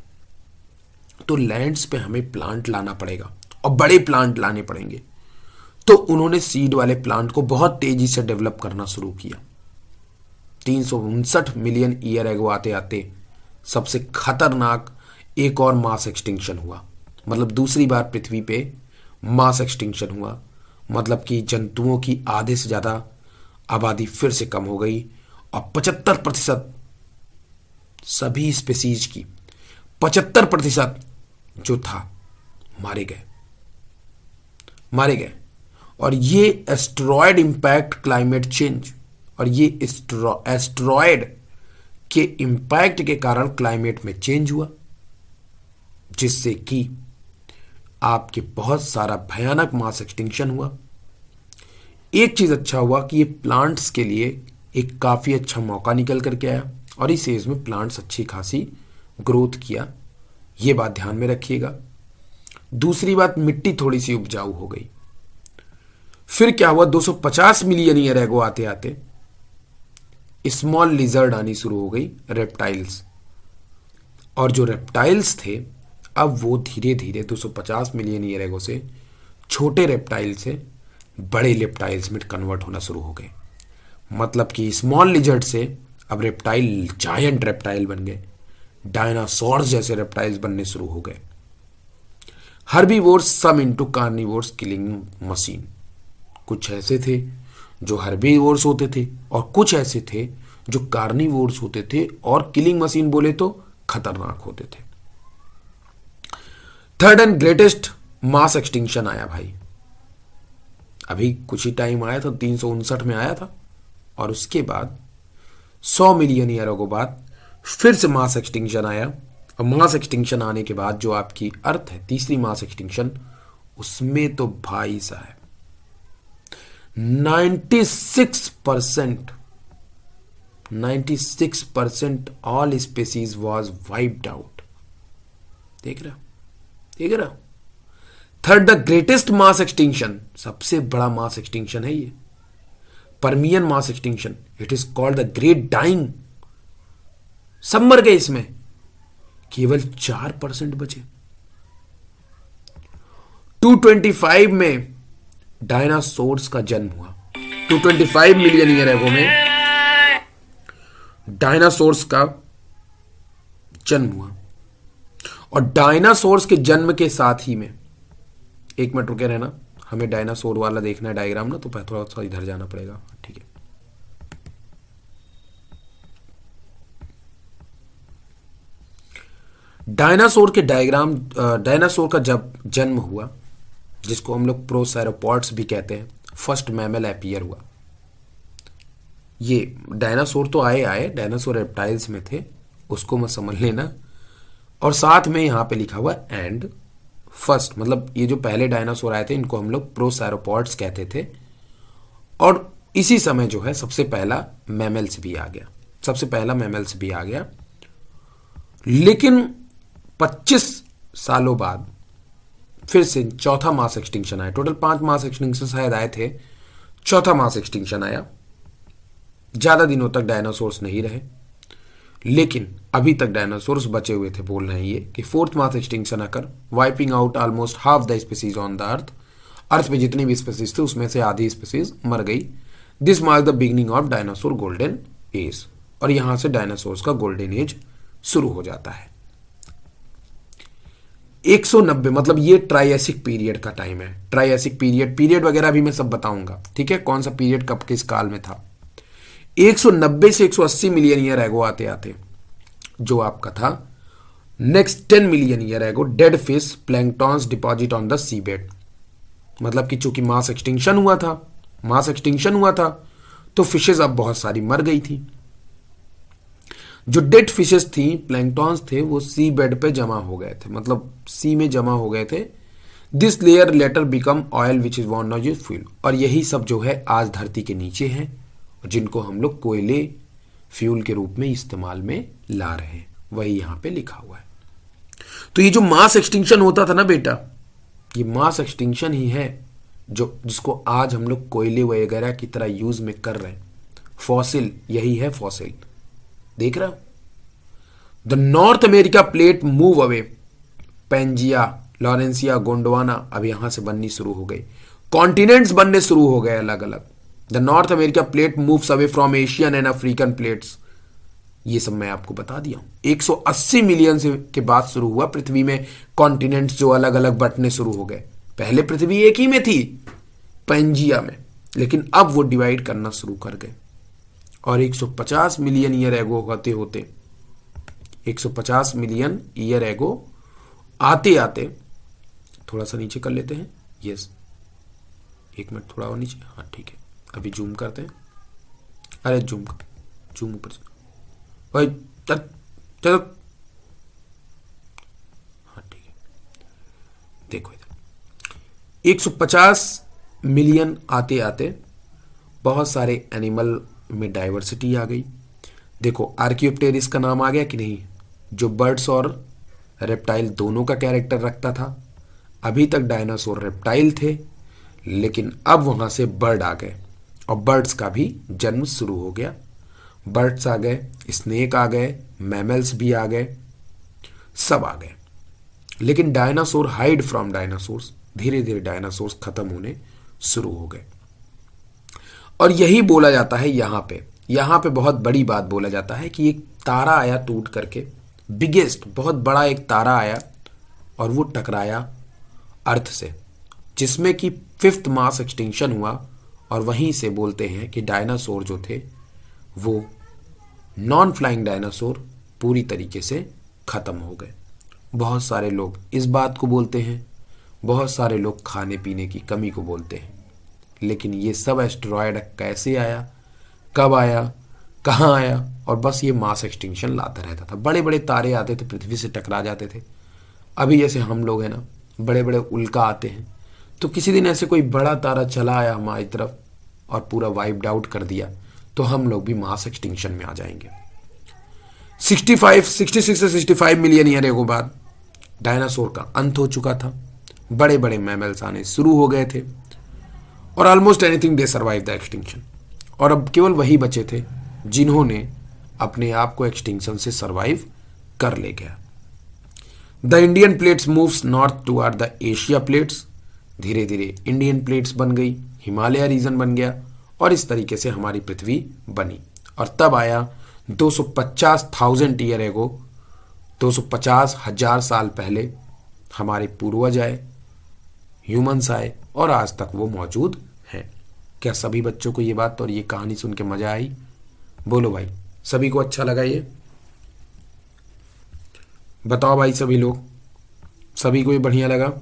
तो लैंड्स पे हमें प्लांट लाना पड़ेगा और बड़े प्लांट लाने पड़ेंगे। तो उन्होंने सीड वाले प्लांट को बहुत तेजी से डेवलप करना शुरू किया। 359 मिलियन ईयर एगो आते आते सबसे खतरनाक एक और मास एक्सटिंक्शन हुआ। मतलब दूसरी बार पृथ्वी पे मास एक्सटिंक्शन हुआ। मतलब कि जंतुओं की आधे से ज़्यादा आबादी फिर से कम हो गई और 75% सभी स्पीसीज की 75% जो था मारे गए। और ये एस्टेरॉयड इंपैक्ट क्लाइमेट चेंज, और ये एस्टेरॉयड के इंपैक्ट के कारण क्लाइमेट में चेंज हुआ, जिससे कि आपके बहुत सारा भयानक मास एक्सटिंक्शन हुआ। एक चीज अच्छा हुआ कि ये प्लांट्स के लिए एक काफी अच्छा मौका निकल करके आया और इस एज में प्लांट्स अच्छी खासी ग्रोथ किया। ये बात ध्यान में रखिएगा। दूसरी बात, मिट्टी थोड़ी सी उपजाऊ हो गई। फिर क्या हुआ, 250 मिलियन ईयर एगो आते आते स्मॉल लिजर्ड आनी शुरू हो गई, रेप्टाइल्स। और जो रेप्टाइल्स थे अब वो धीरे धीरे 250 मिलियन ईयर एगो से छोटे रेप्टाइल से बड़े रेप्टाइल्स में कन्वर्ट होना शुरू हो गए। मतलब कि स्मॉल लिजर्ड से अब रेप्टाइल जायंट रेप्टाइल बन गए, डायनासोर्स जैसे रेप्टाइल्स बनने शुरू हो गए। हर्बीवोर्स सम इनटू कार्निवोर्स किलिंग मशीन। कुछ ऐसे थे जो हर्बीवोर्स होते थे और कुछ ऐसे थे जो कार्निवोर्स होते थे और किलिंग मशीन बोले तो खतरनाक होते थे। Third and greatest mass extinction आया भाई, अभी कुछ ही टाइम आया था, 359 में आया था। और उसके बाद 100 मिलियन ईयरों के बाद फिर से मास एक्सटिंक्शन आया और मास एक्सटिंक्शन आने के बाद जो आपकी अर्थ है, तीसरी मास एक्सटिंक्शन, उसमें तो भाई साहब 96% all species was wiped out. देख रहा, देख रहा। Third, the greatest mass extinction, सबसे बड़ा मास एक्सटिंक्शन है ये, Permian mass extinction. It is called the great dying. सब मर गए, इसमें केवल 4% बचे। 225 में डायनासोर्स का जन्म हुआ। 225 मिलियन ईयर एगो में डायनासोर्स का जन्म हुआ। और डायनासोर्स के जन्म के साथ ही में, एक मिनट रुके रहना, हमें डायनासोर वाला देखना है डायग्राम ना, तो थोड़ा सा इधर जाना पड़ेगा। ठीक है, डायनासोर के डायग्राम, डायनासोर का जब जन्म हुआ, जिसको हम लोग प्रोसैरोपॉड्स भी कहते हैं, फर्स्ट मैमल अपीयर हुआ। ये डायनासोर तो आए डायनासोर रेप्टाइल्स में थे, उसको मत समझ लेना। और साथ में यहां पे लिखा हुआ एंड फर्स्ट, मतलब ये जो पहले डायनासोर आए थे इनको हम लोग प्रोसैरोपॉड्स कहते थे। और इसी समय जो है सबसे पहला मैमल्स भी आ गया, सबसे पहला मैमल्स भी आ गया। लेकिन 25 सालों बाद फिर से चौथा मास एक्सटिंक्शन आया। टोटल 5 मास एक्सटिंक्शन शायद आए थे, चौथा मास एक्सटिंक्शन आया। ज्यादा दिनों तक डायनासोर्स नहीं रहे, लेकिन अभी तक डायनासोर्स बचे हुए थे। बोल रहे हैं ये कि फोर्थ मास एक्सटिंक्शन आकर wiping out almost half the species on the earth. Earth में जितनी भी स्पीसीज थे उसमें से आधी स्पीसीज मर गई। This mark the beginning of dinosaur golden age. और यहां से डायनासोर्स का गोल्डन एज शुरू हो जाता है। 190, मतलब ये ट्राइएसिक पीरियड का टाइम है। ट्राइएसिक पीरियड वगैरह भी मैं सब बताऊंगा, ठीक है, कौन सा पीरियड कब किस काल में था। 190 से 180 मिलियन ईयर एगो आते आते जो आपका था, next 10 million year ago dead fish planktons deposit on the sea bed. मतलब कि चूंकि मास एक्सटिंक्शन हुआ था तो फिशेज अब बहुत सारी मर गई थी। जो डेड फिशेस थी, प्लैंक्टॉन्स थे, वो सी बेड पे जमा हो गए थे, मतलब सी में जमा हो गए थे। This layer letter become oil which is want not fuel. और यही सब जो है आज धरती के नीचे हैं, जिनको हम लोग कोयले फ्यूल के रूप में इस्तेमाल में ला रहे हैं, वही यहां पे लिखा हुआ है। तो ये जो मास एक्सटिंक्शन होता था ना बेटा, ये मास एक्सटिंक्शन ही है जिसको आज हम लोग कोयले वगैरह की तरह यूज में कर रहे हैं। फॉसिल, यही है फॉसिल। देख रहा, the North America plate move away, Pangaea, Laurentia, Gondwana अब यहां से बननी शुरू हो गई। कॉन्टिनेंट्स बनने शुरू हो गए अलग अलग। The North America plate moves away from Asian and African plates. ये सब मैं आपको बता दिया हूं। 180 मिलियन से के बाद शुरू हुआ पृथ्वी में कॉन्टिनेंट्स जो अलग अलग बंटने शुरू हो गए। पहले पृथ्वी एक ही में थी, पेंजिया में, लेकिन अब वो डिवाइड करना शुरू कर गए। और 150 मिलियन ईयर एगो होते होते 150 मिलियन ईयर एगो आते आते, थोड़ा सा नीचे कर लेते हैं, यस, एक मिनट थोड़ा और नीचे, हाँ ठीक है, अभी जूम करते हैं। अरे जूम ऊपर से भाई, चलो, हाँ ठीक है। देखो इधर 150 मिलियन आते आते बहुत सारे एनिमल में डाइवर्सिटी आ गई। देखो आर्कियोप्टेरिस का नाम आ गया कि नहीं, जो बर्ड्स और रेप्टाइल दोनों का कैरेक्टर रखता था। अभी तक डायनासोर रेप्टाइल थे, लेकिन अब वहां से बर्ड आ गए और बर्ड्स का भी जन्म शुरू हो गया। बर्ड्स आ गए, स्नेक आ गए, मैमल्स भी आ गए, सब आ गए। लेकिन डायनासोर हाइड फ्रॉम डायनासोर्स, धीरे धीरे डायनासोर्स खत्म होने शुरू हो गए। और यही बोला जाता है यहां पे बहुत बड़ी बात बोला जाता है कि एक तारा आया टूट करके, बिगेस्ट, बहुत बड़ा एक तारा आया और वो टकराया अर्थ से, जिसमें कि 5th मास एक्सटिंक्शन हुआ। और वहीं से बोलते हैं कि डायनासोर जो थे वो नॉन फ्लाइंग डायनासोर पूरी तरीके से खत्म हो गए। बहुत सारे लोग इस बात को बोलते हैं, बहुत सारे लोग खाने पीने की कमी को बोलते हैं। लेकिन ये सब एस्टेरॉयड कैसे आया, कब आया, कहाँ आया, और बस ये मास एक्सटिंक्शन लाता रहता था। बड़े बड़े तारे आते थे, पृथ्वी से टकरा जाते थे। अभी जैसे हम लोग हैं ना, बड़े बड़े उल्का आते हैं, तो किसी दिन ऐसे कोई बड़ा तारा चला आया हमारी तरफ और पूरा वाइप्ड आउट कर दिया, तो हम लोग भी मास एक्सटिंक्शन में आ जाएंगे। 66 से 65 मिलियन ईयर एगो बाद डायनासोर का अंत हो चुका था। बड़े बड़े मैमल्स आने शुरू हो गए थे, और almost anything they survive the extinction. और अब केवल वही बचे थे जिन्होंने अपने आप को एक्सटिंक्शन से सर्वाइव कर ले गया। The Indian plates moves north toward the Asia plates. धीरे धीरे इंडियन प्लेट्स बन गई, हिमालय रीजन बन गया, और इस तरीके से हमारी पृथ्वी बनी। और तब आया 250,000 ईयर एगो, 250,000 साल पहले हमारे पूर्वज आए, ह्यूमंस आए, और आज तक वो मौजूद हैं। क्या सभी बच्चों को ये बात और ये कहानी सुन के मजा आई? बोलो भाई, सभी को अच्छा लगा ये? बताओ भाई सभी लोग, सभी को ये बढ़िया लगा?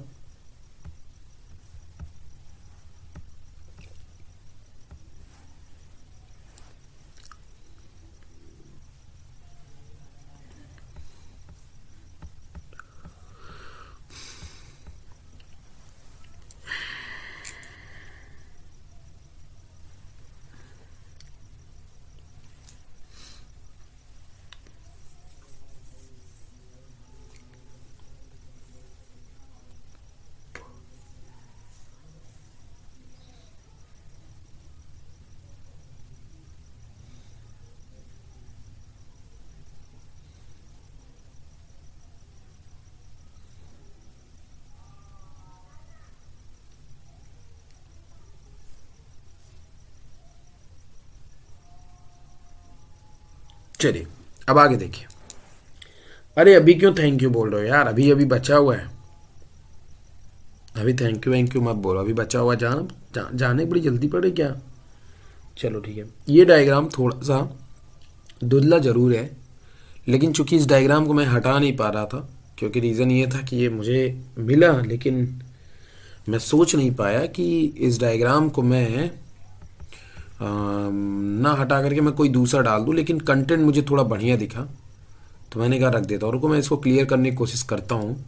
चलिए अब आगे देखिए। अरे अभी क्यों थैंक यू बोल रहे हो यार? अभी अभी बचा हुआ है, अभी थैंक यू वैंक यू मत बोलो, अभी बचा हुआ। जाने बड़ी जल्दी पड़े क्या? चलो ठीक है। ये डायग्राम थोड़ा सा धुंधला जरूर है, लेकिन चूंकि इस डायग्राम को मैं हटा नहीं पा रहा था, क्योंकि रीज़न ये था कि ये मुझे मिला, लेकिन मैं सोच नहीं पाया कि इस डायग्राम को मैं ना हटा करके मैं कोई दूसरा डाल दूं, लेकिन कंटेंट मुझे थोड़ा बढ़िया दिखा, तो मैंने कहा रख देता हूँ। रुको मैं इसको क्लियर करने की कोशिश करता हूँ,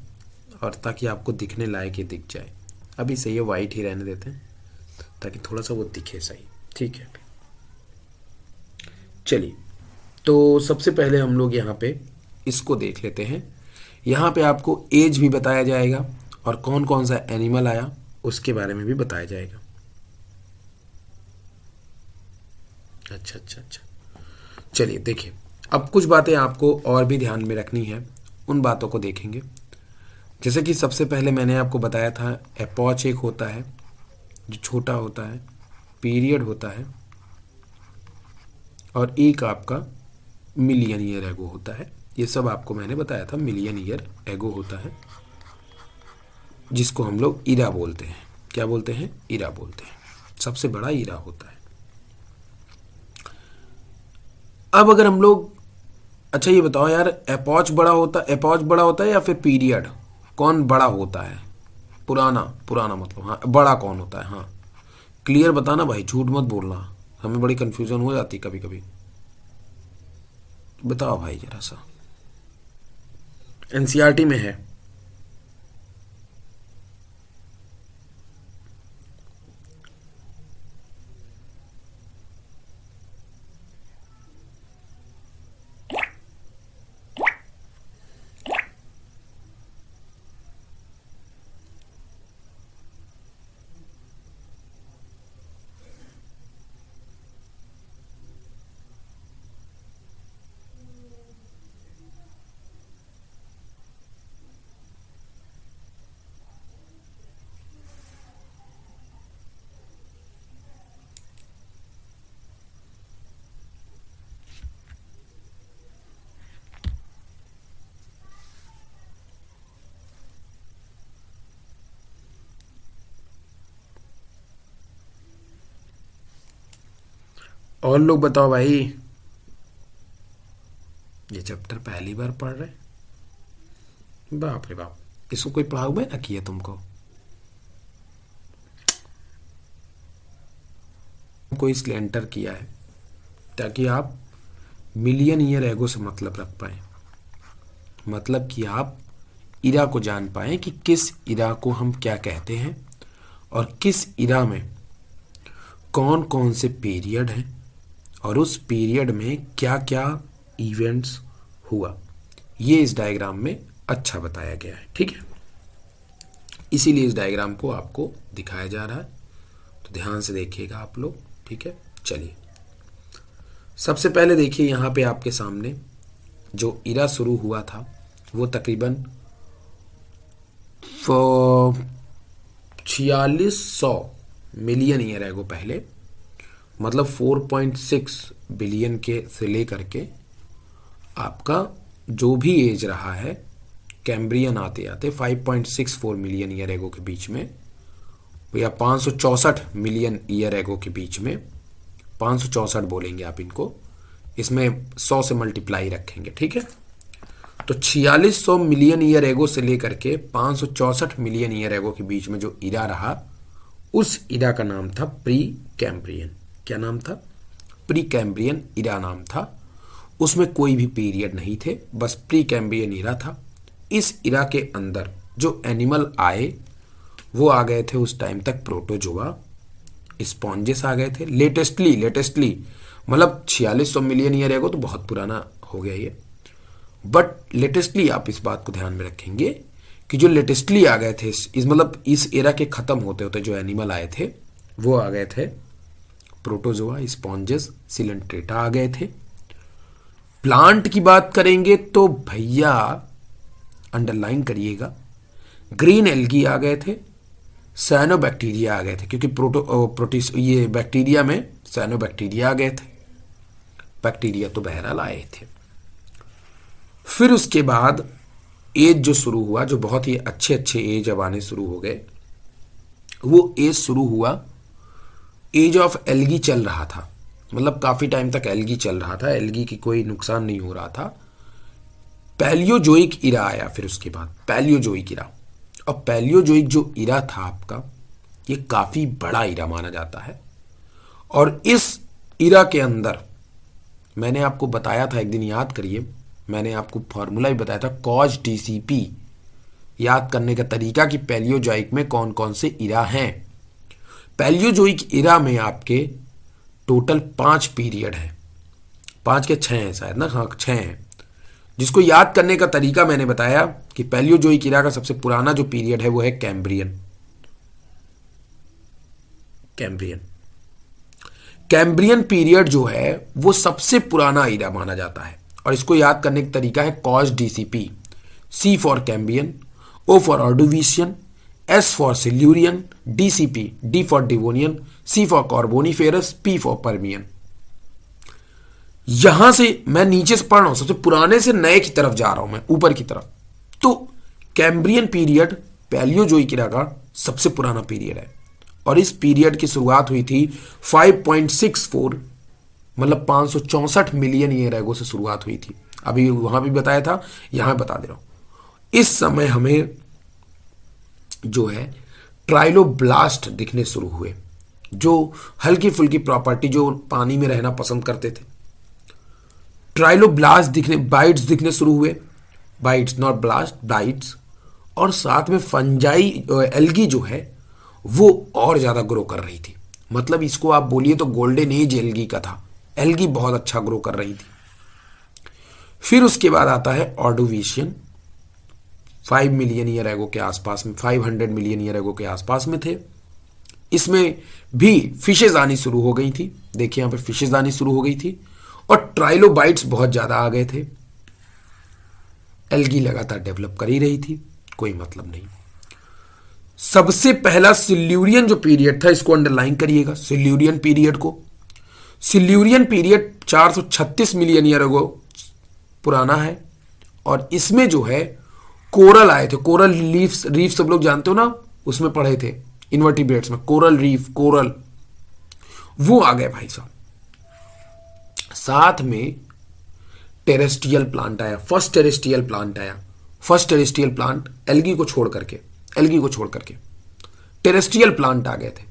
और ताकि आपको दिखने लायक ही दिख जाए। अभी सही है, वाइट ही रहने देते हैं ताकि थोड़ा सा वो दिखे सही। ठीक है, चलिए। तो सबसे पहले हम लोग यहाँ पे इसको देख लेते हैं। यहाँ पे आपको एज भी बताया जाएगा, और कौन कौन सा एनिमल आया उसके बारे में भी बताया जाएगा। अच्छा अच्छा अच्छा, चलिए देखिए। अब कुछ बातें आपको और भी ध्यान में रखनी है, उन बातों को देखेंगे। जैसे कि सबसे पहले मैंने आपको बताया था, एपॉच एक होता है जो छोटा होता है, पीरियड होता है, और एक आपका मिलियन ईयर एगो होता है। ये सब आपको मैंने बताया था, मिलियन ईयर एगो होता है, जिसको हम लोग इरा बोलते हैं। क्या बोलते हैं? इरा बोलते हैं। सबसे बड़ा इरा होता है। अब अगर हम लोग, अच्छा ये बताओ यार, एपॉच बड़ा होता है या फिर पीरियड? कौन बड़ा होता है? पुराना, पुराना मतलब, हाँ बड़ा कौन होता है? हाँ क्लियर बताना भाई, झूठ मत बोलना, हमें बड़ी कंफ्यूजन हो जाती कभी कभी। बताओ भाई जरा सा, एनसीईआरटी में है। और लोग बताओ भाई, ये चैप्टर पहली बार पढ़ रहे? बाप रे बाप, इसको कोई पढ़ाऊ में ना किया तुमको? को इसलिए एंटर किया है ताकि आप मिलियन ईयर एगो से मतलब रख पाए, मतलब कि आप इरा को जान पाए कि किस इरा को हम क्या कहते हैं और किस इरा में कौन कौन से पीरियड हैं और उस पीरियड में क्या क्या इवेंट्स हुआ, ये इस डायग्राम में अच्छा बताया गया है। ठीक है, इसीलिए इस डायग्राम को आपको दिखाया जा रहा है, तो ध्यान से देखिएगा आप लोग। ठीक है, चलिए सबसे पहले देखिए यहाँ पे आपके सामने जो इरा शुरू हुआ था वो तकरीबन 4600 मिलियन ईयर एगो पहले, मतलब 4.6 बिलियन के से लेकर के आपका जो भी एज रहा है कैम्ब्रियन आते आते 5.64 मिलियन ईयर एगो के बीच में, या 564 मिलियन ईयर एगो के बीच में, 564 बोलेंगे आप इनको, इसमें 100 से मल्टीप्लाई रखेंगे। ठीक है, तो 4600 मिलियन ईयर एगो से लेकर के 564 मिलियन ईयर एगो के बीच में जो इरा रहा, उस इरा का नाम था प्री कैम्ब्रियन। क्या नाम था? प्री कैम्ब्रियन इरा नाम था। उसमें कोई भी पीरियड नहीं थे, बस प्री कैम्ब्रियन इरा था। इस इरा के अंदर जो एनिमल आए वो आ गए थे उस टाइम तक प्रोटोजोआ, स्पॉन्जेस आ गए थे। लेटेस्टली मतलब 4600 मिलियन ईयर एगो तो बहुत पुराना हो गया ये, बट लेटेस्टली आप इस बात को ध्यान में रखेंगे कि जो लेटेस्टली आ गए थे इस मतलब इस एरा के खत्म होते होते जो एनिमल आए थे वो आ गए थे प्रोटोजोआ, स्पॉन्जेस, सिलेंट्रेटा आ गए थे। प्लांट की बात करेंगे तो भैया अंडरलाइन करिएगा, ग्रीन एल्गी आ गए थे, साइनोबैक्टीरिया आ गए थे, क्योंकि प्रोटीस ये बैक्टीरिया में साइनोबैक्टीरिया आ गए थे, बैक्टीरिया तो बहरहाल आए थे। फिर उसके बाद एज जो शुरू हुआ, जो बहुत ही अच्छे अच्छे एज अब आने शुरू हो गए, वो एज शुरू हुआ, एज ऑफ एल्गी चल रहा था, मतलब काफी टाइम तक एल्गी चल रहा था, एल्गी की कोई नुकसान नहीं हो रहा था। पैलियोजोइक इरा आया, फिर उसके बाद पैलियोजोइक इरा। और पैलियोजोइक जो इरा था आपका, ये काफी बड़ा इरा माना जाता है। और इस इरा के अंदर मैंने आपको बताया था एक दिन, याद करिए, मैंने आपको फॉर्मूला भी बताया था कॉज टीसीपी, याद करने का तरीका कि पैलियोजोइक में कौन कौन से इरा हैं। पैलियोजोइक इरा में आपके टोटल 5 पीरियड है, 5 के 6 हैं शायद ना, हाँ 6 हैं, जिसको याद करने का तरीका मैंने बताया कि पैलियोजोइक इरा का सबसे पुराना जो पीरियड है वो है कैम्ब्रियन। कैम्ब्रियन पीरियड जो है वो सबसे पुराना इरा माना जाता है, और इसको याद करने का तरीका है cause DCP, C for Cambrian, O for Ordovician, S for Silurian, DCP, D for Devonian, C for Carboniferous, P for Permian. यहां से मैं नीचे से पढ़ रहा हूं, सबसे पुराने से नए की तरफ जा रहा हूं मैं, ऊपर की तरफ। तो कैम्ब्रियन पीरियड पैलियोजोइक इरा का सबसे पुराना पीरियड है, और इस पीरियड की शुरुआत हुई थी 5.64 मतलब 564 मिलियन ईयर एगो से शुरुआत हुई थी। अभी वहां भी बताया था, यहां बता दे रहा हूं। इस समय हमें जो है ट्राइलोब्लास्ट दिखने शुरू हुए, जो हल्की फुल्की प्रॉपर्टी, जो पानी में रहना पसंद करते थे। ट्राइलोब्लास्ट दिखने, बाइट्स दिखने शुरू हुए, बाइट्स नॉट ब्लास्ट, बाइट्स। और साथ में फंजाई एल्गी जो है वो और ज्यादा ग्रो कर रही थी, मतलब इसको आप बोलिए तो गोल्डन एज एल्गी का था, एल्गी बहुत अच्छा ग्रो कर रही थी। फिर उसके बाद आता है ऑर्डोविशियन, 5 मिलियन ईयर एगो के आसपास में, 500 मिलियन ईयर एगो के आसपास में थे। इसमें भी फिशेज आनी शुरू हो गई थी, देखिए यहां पे फिशेज आनी शुरू हो गई थी, और ट्राइलोबाइट्स बहुत ज्यादा आ गए थे। एल्गी लगातार डेवलप कर ही रही थी, कोई मतलब नहीं। सबसे पहला सिल्यूरियन जो पीरियड था, इसको अंडरलाइन करिएगा, सिल्यूरियन पीरियड को। सिल्यूरियन पीरियड 436 मिलियन ईयर एगो पुराना है, और इसमें जो है कोरल आए थे, कोरल रीफ सब लोग जानते हो ना, उसमें पढ़े थे इन्वर्टिब्रेट्स में, कोरल रीफ, कोरल वो आ गए भाई साहब। साथ में टेरेस्ट्रियल प्लांट आया, फर्स्ट टेरेस्ट्रियल प्लांट आया, फर्स्ट टेरेस्ट्रियल प्लांट एल्गी को छोड़ करके टेरेस्ट्रियल प्लांट आ गए थे।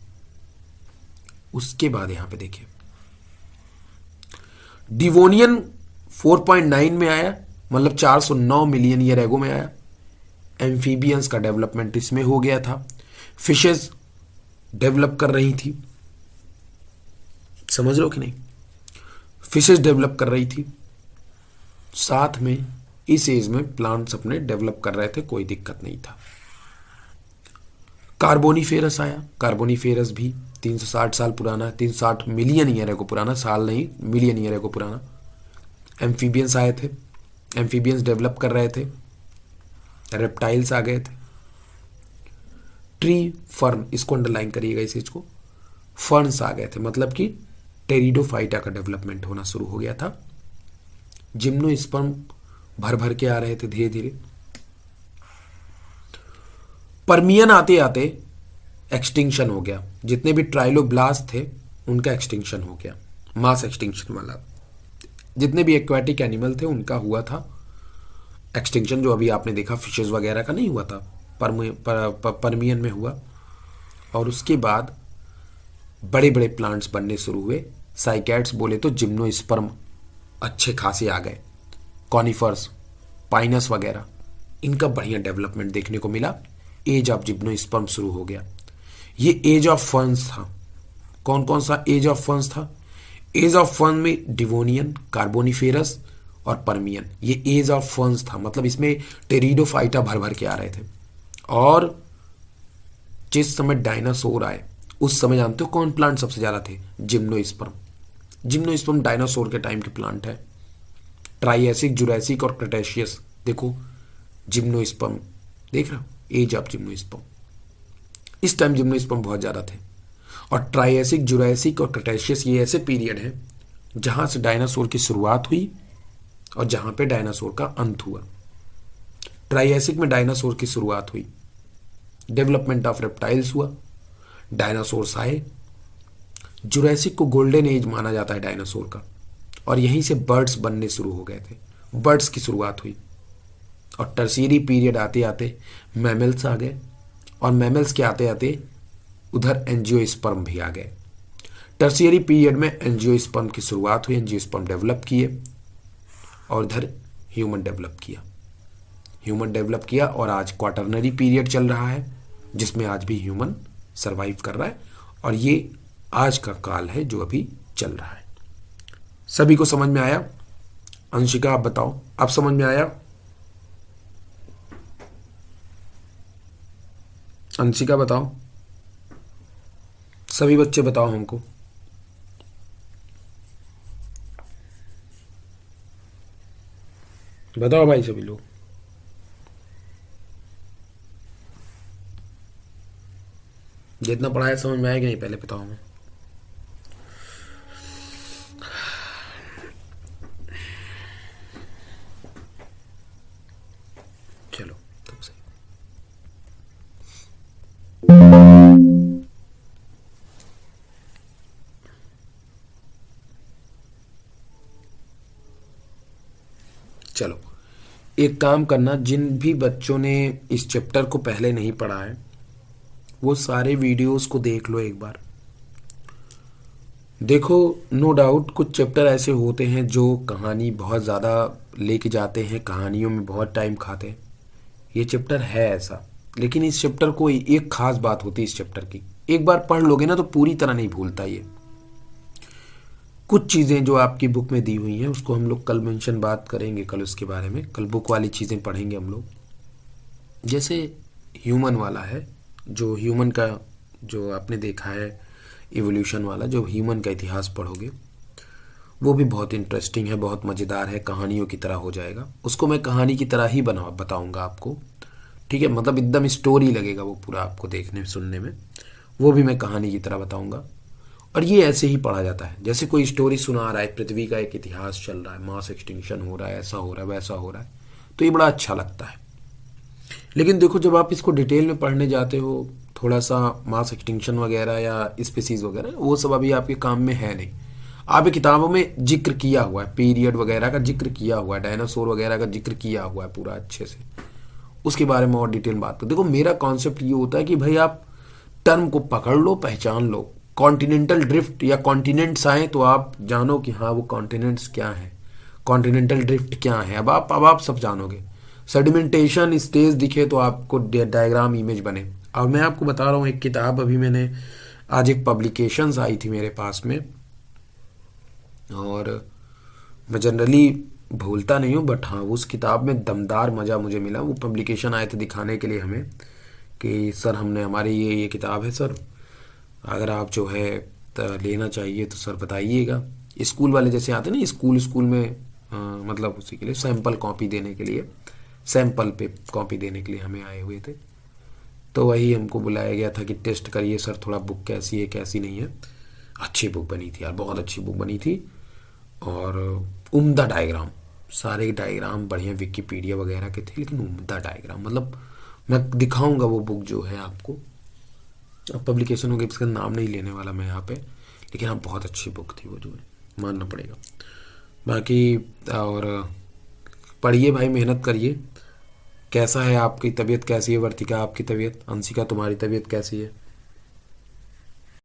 उसके बाद यहां पे देखिए डिवोनियन 4.9 में आया, मतलब 409 मिलियन ईयर एगो में आया। एम्फीबियंस का डेवलपमेंट इसमें हो गया था। फिशेस डेवलप कर रही थी, समझ लो कि नहीं, फिशेस डेवलप कर रही थी। साथ में इस एज में प्लांट्स अपने डेवलप कर रहे थे, कोई दिक्कत नहीं था। कार्बोनीफेरस आया। कार्बोनीफेरस भी 360 साल पुराना, 360 मिलियन ईयर को पुराना, साल नहीं मिलियन ईयर को पुराना। एम्फीबियंस आए थे, एम्फीबियंस डेवलप कर रहे थे। रेप्टाइल्स आ गए थे। ट्री फर्न, इसको अंडरलाइन करिएगा इस चीज को, फर्न्स आ गए थे, मतलब कि टेरिडोफाइटा का डेवलपमेंट होना शुरू हो गया था। जिम्नोस्पर्म भर भर के आ रहे थे धीरे धीरे। परमियन आते आते एक्सटिंक्शन हो गया। जितने भी ट्राइलोब्लास्ट थे उनका एक्सटिंक्शन हो गया, मास एक्सटिंक्शन वाला। जितने भी एक्वाटिक एनिमल थे उनका हुआ था एक्सटिंक्शन, जो अभी आपने देखा फिशेस वगैरह का नहीं हुआ था, परमियन में हुआ। और उसके बाद बड़े बड़े प्लांट्स बनने शुरू हुए। साइकैड्स बोले तो जिम्नोस्पर्म अच्छे खासे आ गए। कॉनिफर्स, पाइनस वगैरह, इनका बढ़िया डेवलपमेंट देखने को मिला। एज ऑफ जिम्नोस्पर्म शुरू हो गया। ये एज ऑफ फर्न्स था। कौन कौन सा एज ऑफ फर्न्स था? एज ऑफ फर्न में डिवोनियन, कार्बोनिफेरस और परमियन, ये एज ऑफ फर्न्स था। मतलब इसमें टेरिडोफाइटा भर भर के आ रहे थे। और जिस समय डायनासोर आए उस समय जानते हो कौन प्लांट सबसे ज्यादा थे? जिम्नोस्पर्म। जिम्नोस्पर्म डायनासोर के टाइम के प्लांट है। ट्राइएसिक, जुरैसिक और क्रेटेशियस। देखो जिम्नोस्पर्म, देख रहे हो, एज ऑफ जिम्नोस्पर्म। इस टाइम जिम्नोस्पर्म बहुत ज्यादा थे। और ट्राइएसिक, जुरैसिक और क्रेटेशियस ये ऐसे पीरियड हैं जहां से डायनासोर की शुरुआत हुई और जहां पे डायनासोर का अंत हुआ। ट्राइएसिक में डायनासोर की शुरुआत हुई, डेवलपमेंट ऑफ रेप्टाइल्स हुआ, डायनासोर्स आए। जुरैसिक को गोल्डन एज माना जाता है डायनासोर का, और यहीं से बर्ड्स बनने शुरू हो गए थे। बर्ड्स की शुरुआत हुई। और टर्शियरी पीरियड आते आते मैमल्स आ गए, और मैमल्स के आते आते उधर एंजियोस्पर्म भी आ गए। टर्शियरी पीरियड में एंजियोस्पर्म की शुरुआत हुई, एंजियोस्पर्म डेवलप किए, और इधर ह्यूमन डेवलप किया। ह्यूमन डेवलप किया और आज क्वाटरनरी पीरियड चल रहा है, जिसमें आज भी ह्यूमन सरवाइव कर रहा है। और ये आज का काल है जो अभी चल रहा है। सभी को समझ में आया? अंशिका आप बताओ, आप समझ में आया? अंशिका बताओ, सभी बच्चे बताओ हमको। बताओ भाई सभी लोग। जितना पढ़ाया समझ में आया कि नहीं पहले बताओ हमें। चलो तब सही। चलो एक काम करना, जिन भी बच्चों ने इस चैप्टर को पहले नहीं पढ़ा है वो सारे वीडियोस को देख लो एक बार। देखो नो डाउट कुछ चैप्टर ऐसे होते हैं जो कहानी बहुत ज़्यादा लेके जाते हैं, कहानियों में बहुत टाइम खाते हैं। ये चैप्टर है ऐसा, लेकिन इस चैप्टर को एक खास बात होती है इस चैप्टर की, एक बार पढ़ लोगे ना तो पूरी तरह नहीं भूलता ये। कुछ चीज़ें जो आपकी बुक में दी हुई हैं उसको हम लोग कल मेंशन बात करेंगे, कल उसके बारे में, कल बुक वाली चीज़ें पढ़ेंगे हम लोग। जैसे ह्यूमन वाला है, जो ह्यूमन का जो आपने देखा है इवोल्यूशन वाला, जो ह्यूमन का इतिहास पढ़ोगे वो भी बहुत इंटरेस्टिंग है, बहुत मज़ेदार है, कहानियों की तरह हो जाएगा। उसको मैं कहानी की तरह ही बताऊंगा आपको, ठीक है? मतलब एकदम स्टोरी लगेगा वो पूरा आपको देखने सुनने में, वो भी मैं कहानी की तरह बताऊंगा। और ये ऐसे ही पढ़ा जाता है, जैसे कोई स्टोरी सुना रहा है, पृथ्वी का एक इतिहास चल रहा है, मास एक्सटिंक्शन हो रहा है, ऐसा हो रहा है, वैसा हो रहा है, तो ये बड़ा अच्छा लगता है। लेकिन देखो जब आप इसको डिटेल में पढ़ने जाते हो, थोड़ा सा मास एक्सटिंक्शन वगैरह या स्पीसीज वगैरह, वो सब अभी आपके काम में है नहीं। आप किताबों में जिक्र किया हुआ है, पीरियड वगैरह का जिक्र किया हुआ है, डायनासोर वगैरह का जिक्र किया हुआ है पूरा अच्छे से, उसके बारे में और डिटेल में बात करो। देखो मेरा कॉन्सेप्ट ये होता है कि भाई आप टर्म को पकड़ लो, पहचान लो। कॉन्टिनेंटल ड्रिफ्ट या कॉन्टिनेंट्स आए तो आप जानो कि हाँ वो कॉन्टिनेंट्स क्या हैं। कॉन्टिनेंटल ड्रिफ्ट क्या है, अब आप सब जानोगे। सेडिमेंटेशन स्टेज दिखे तो आपको डायग्राम इमेज बने। और मैं आपको बता रहा हूँ एक किताब अभी मैंने आज एक पब्लिकेशंस आई थी मेरे पास में, और मैं जनरली भूलता नहीं हूँ, बट हाँ उस किताब में दमदार मज़ा मुझे मिला। वो पब्लिकेशन आए थे दिखाने के लिए हमें कि सर हमने हमारी ये किताब है सर, अगर आप जो है लेना चाहिए तो सर बताइएगा। स्कूल वाले जैसे आते हैं ना, स्कूल स्कूल में मतलब उसी के लिए सैंपल कॉपी देने के लिए, सैंपल पे कॉपी देने के लिए हमें आए हुए थे। तो वही हमको बुलाया गया था कि टेस्ट करिए सर थोड़ा बुक कैसी है कैसी नहीं है। अच्छी बुक बनी थी यार, बहुत अच्छी बुक बनी थी। और उम्दा डायग्राम, सारे डायग्राम बढ़िया विकिपीडिया वगैरह के थे, लेकिन उम्दा डायग्राम, मतलब मैं दिखाऊंगा वो बुक जो है आपको। अब पब्लिकेशन हो गई, इसका नाम नहीं लेने वाला मैं यहाँ पे, लेकिन हाँ बहुत अच्छी बुक थी वो, जो है मानना पड़ेगा। बाकी और पढ़िए भाई, मेहनत करिए। कैसा है आपकी तबीयत, कैसी है वर्तिका आपकी तबीयत, अंशिका तुम्हारी तबीयत कैसी है?